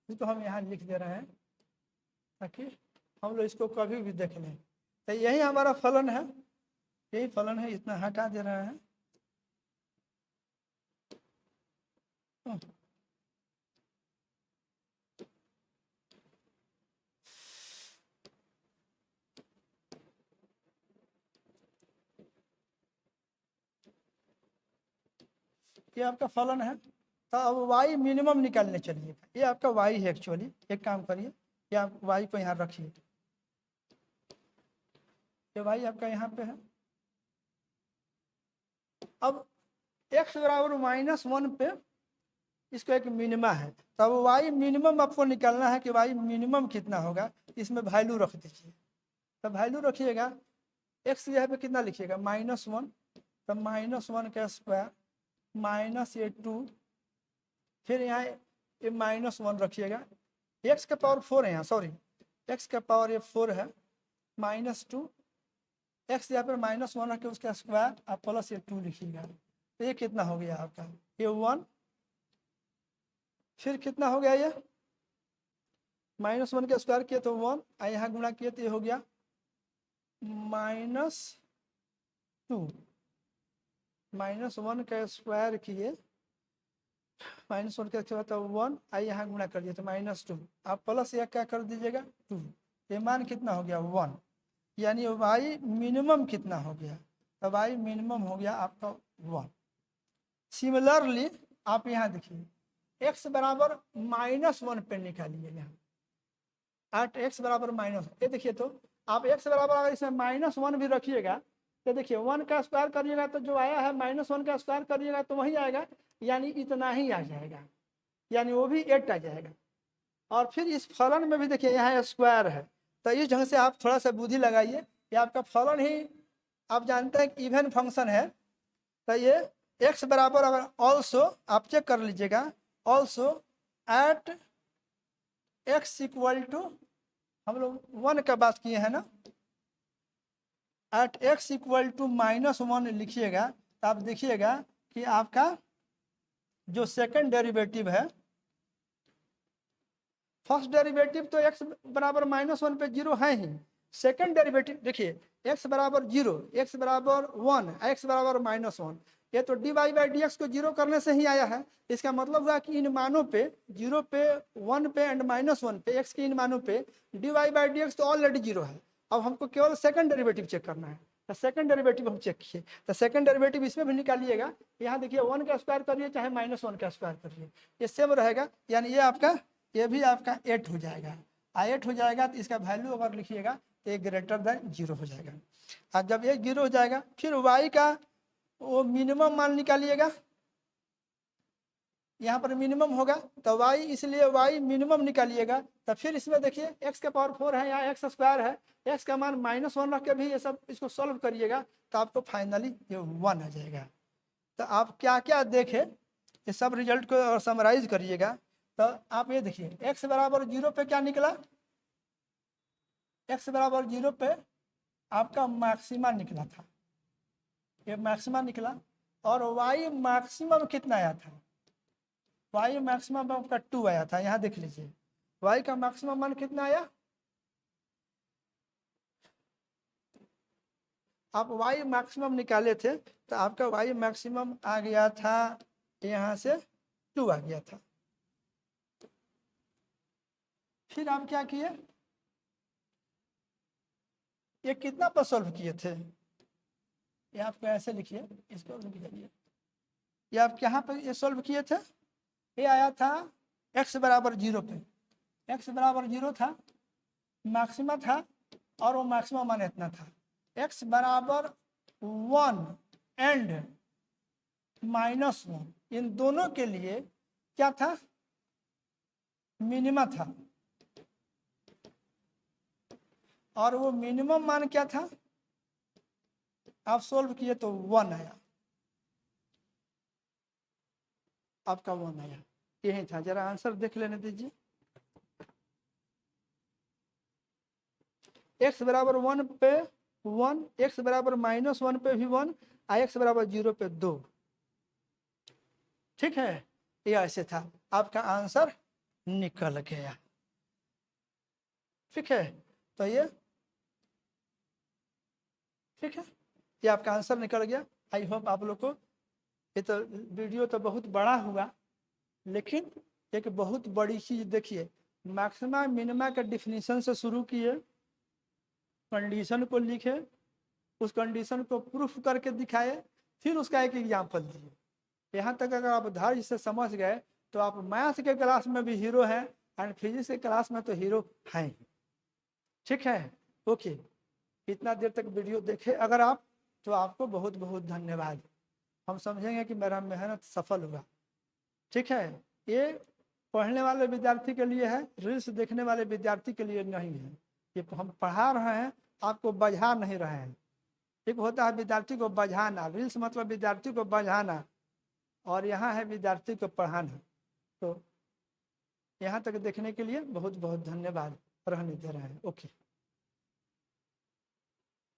इसको हम यहाँ लिख दे रहे हैं ताकि हम लोग इसको कभी भी देख लें। तो यही हमारा फलन है, यही फलन है, इतना हटा दे रहे हैं। ये आपका फलन है। तो अब वाई मिनिमम निकालने चलिएगा, ये आपका वाई है एक्चुअली। एक काम करिए, ये आप वाई को यहाँ रखिए, ये वाई आपका यहाँ पे है। अब x बराबर -1 पे इसको एक मिनिमा है, तब वाई मिनिमम आपको निकालना है कि वाई मिनिमम कितना होगा, इसमें वैल्यू रख दीजिए। तब वैल्यू रखिएगा, x यहाँ पे कितना लिखिएगा -1, तब -1 का स्क्वायर माइनस ये 2, फिर यहाँ ये -1 रखिएगा, x का पावर 4 है यहाँ, सॉरी x का पावर ये 4 है, -2, x यहाँ पर -1 रख के उसका स्क्वायर आप प्लस ये 2 लिखिएगा। तो ये कितना हो गया आपका, ये 1, फिर कितना हो गया, ये -1 का स्क्वायर किया तो 1, यहाँ गुणा किए तो ये हो गया -2, -1 का स्क्वायर किए, -1 का स्क्वायर तो 1, यहाँ गुणा कर दिया तो -2, आप प्लस यह क्या कर दीजिएगा 2, ये मान कितना हो गया 1, यानी वाई मिनिमम कितना हो गया, तो वाई मिनिमम हो गया आपका 1। सिमिलरली आप यहाँ देखिए, x बराबर -1 पे निकालिए यहाँ, एट x बराबर माइनस, ये देखिए तो आप x बराबर अगर इसमें -1 भी रखिएगा तो देखिए 1 का स्क्वायर करिएगा तो जो आया है -1 का स्क्वायर करिएगा तो वही आएगा, यानी इतना ही आ जाएगा, यानी वो भी 8 आ जाएगा। और फिर इस फलन में भी देखिए यहाँ स्क्वायर है, तो इस ढंग से आप थोड़ा सा बुद्धि लगाइए, ये आपका फलन ही आप जानते हैं कि इवन फंक्शन है। तो ये x बराबर अगर ऑल्सो आप चेक कर लीजिएगा, also at x equal to, हम लोग 1 का बात किए हैं ना, एट x इक्वल टू -1 लिखिएगा तो आप देखिएगा कि आपका जो सेकंड डेरिवेटिव है, फर्स्ट डेरिवेटिव तो x बराबर -1 पे 0 है ही, सेकंड डेरिवेटिव देखिए x बराबर 0, x बराबर 1, x बराबर -1, ये तो dy/dx को 0 करने से ही आया है। इसका मतलब हुआ कि इन मानों पे 0 पे 1 पे एंड -1 पे x के इन मानों पे dy/dx तो ऑलरेडी 0 है। अब हमको केवल सेकंड डेरिवेटिव चेक करना है, तो सेकंड डेरिवेटिव हम चेक किए, तो सेकंड डेरिवेटिव इसमें भी निकालिएगा। यहाँ देखिए 1 का स्क्वायर करिए चाहे -1 का स्क्वायर करिए, ये सेम रहेगा, यानी ये आपका, ये भी आपका 8 हो जाएगा। 8 हो जाएगा तो इसका वैल्यू अगर लिखिएगा तो ये ग्रेटर देन 0 हो जाएगा। और जब ये 0 हो जाएगा फिर y का वो मिनिमम मान निकालिएगा, यहाँ पर मिनिमम होगा तो y, इसलिए y मिनिमम निकालिएगा। तो फिर इसमें देखिए x का पावर 4 है, यहाँ x स्क्वायर है, x का मान -1 रख के भी ये सब इसको सॉल्व करिएगा तो आपको फाइनली ये 1 आ जाएगा। तो आप क्या क्या देखें, ये सब रिजल्ट को अगर समराइज करिएगा तो आप ये देखिए x बराबर 0 पे क्या निकला, x बराबर 0 पे आपका मैक्सिमा निकला था, ये मैक्सिमा निकला। और y मैक्सिमम कितना आया था, y मैक्सिमम आपका 2 आया था। यहाँ देख लीजिए y का मैक्सिमम मान कितना आया, आप y मैक्सिमम निकाले थे तो आपका y मैक्सिमम आ गया था यहाँ से 2 आ गया था। फिर आप क्या किए, ये कितना पर सॉल्व किए थे, ये आप ऐसे लिखिए, इसको लिख जाइए, ये आप कहाँ पर ये सॉल्व किए थे, ये आया था x बराबर 0 पे, x बराबर 0 था, मैक्सिमा था और वो मैक्सिमम मान इतना था, x बराबर 1 एंड -1, इन दोनों के लिए क्या था, मिनिमा था, और वो मिनिमम मान क्या था, आप सोल्व किए तो 1 आया। आपका 1 आया, यही था। जरा आंसर देख लेने दीजिए। x बराबर 1 पे 1, x बराबर -1 पे भी 1, x बराबर 0 पे 2। ठीक है, ये ऐसे था, आपका आंसर निकल गया। ठीक है, तो ये ठीक है, ये आपका आंसर निकल गया। आई होप आप लोग को, ये तो वीडियो तो बहुत बड़ा हुआ, लेकिन एक बहुत बड़ी चीज देखिए, मैक्सिमा मिनिमा के डिफिनीशन से शुरू किए, कंडीशन को लिखे, उस कंडीशन को प्रूफ करके दिखाए, फिर उसका एक एग्जाम्पल दिए। यहाँ तक अगर आप धैर्य से समझ गए तो आप मैथ के क्लास में भी हीरो हैं एंड फिजिक्स के क्लास में तो हीरो हैं। ठीक है, ओके। इतना देर तक वीडियो देखे अगर आप, तो आपको बहुत बहुत धन्यवाद। हम समझेंगे कि मेरा मेहनत सफल हुआ। ठीक है, ये पढ़ने वाले विद्यार्थी के लिए है, रील्स देखने वाले विद्यार्थी के लिए नहीं है। ये हम पढ़ा रहे हैं, आपको बझा नहीं रहे हैं। एक होता है विद्यार्थी को बझाना, रील्स मतलब विद्यार्थी को बझाना, और यहाँ है विद्यार्थी को पढ़ाना। तो यहाँ तक देखने के लिए बहुत बहुत धन्यवाद। रहने दे रहे हैं, ओके।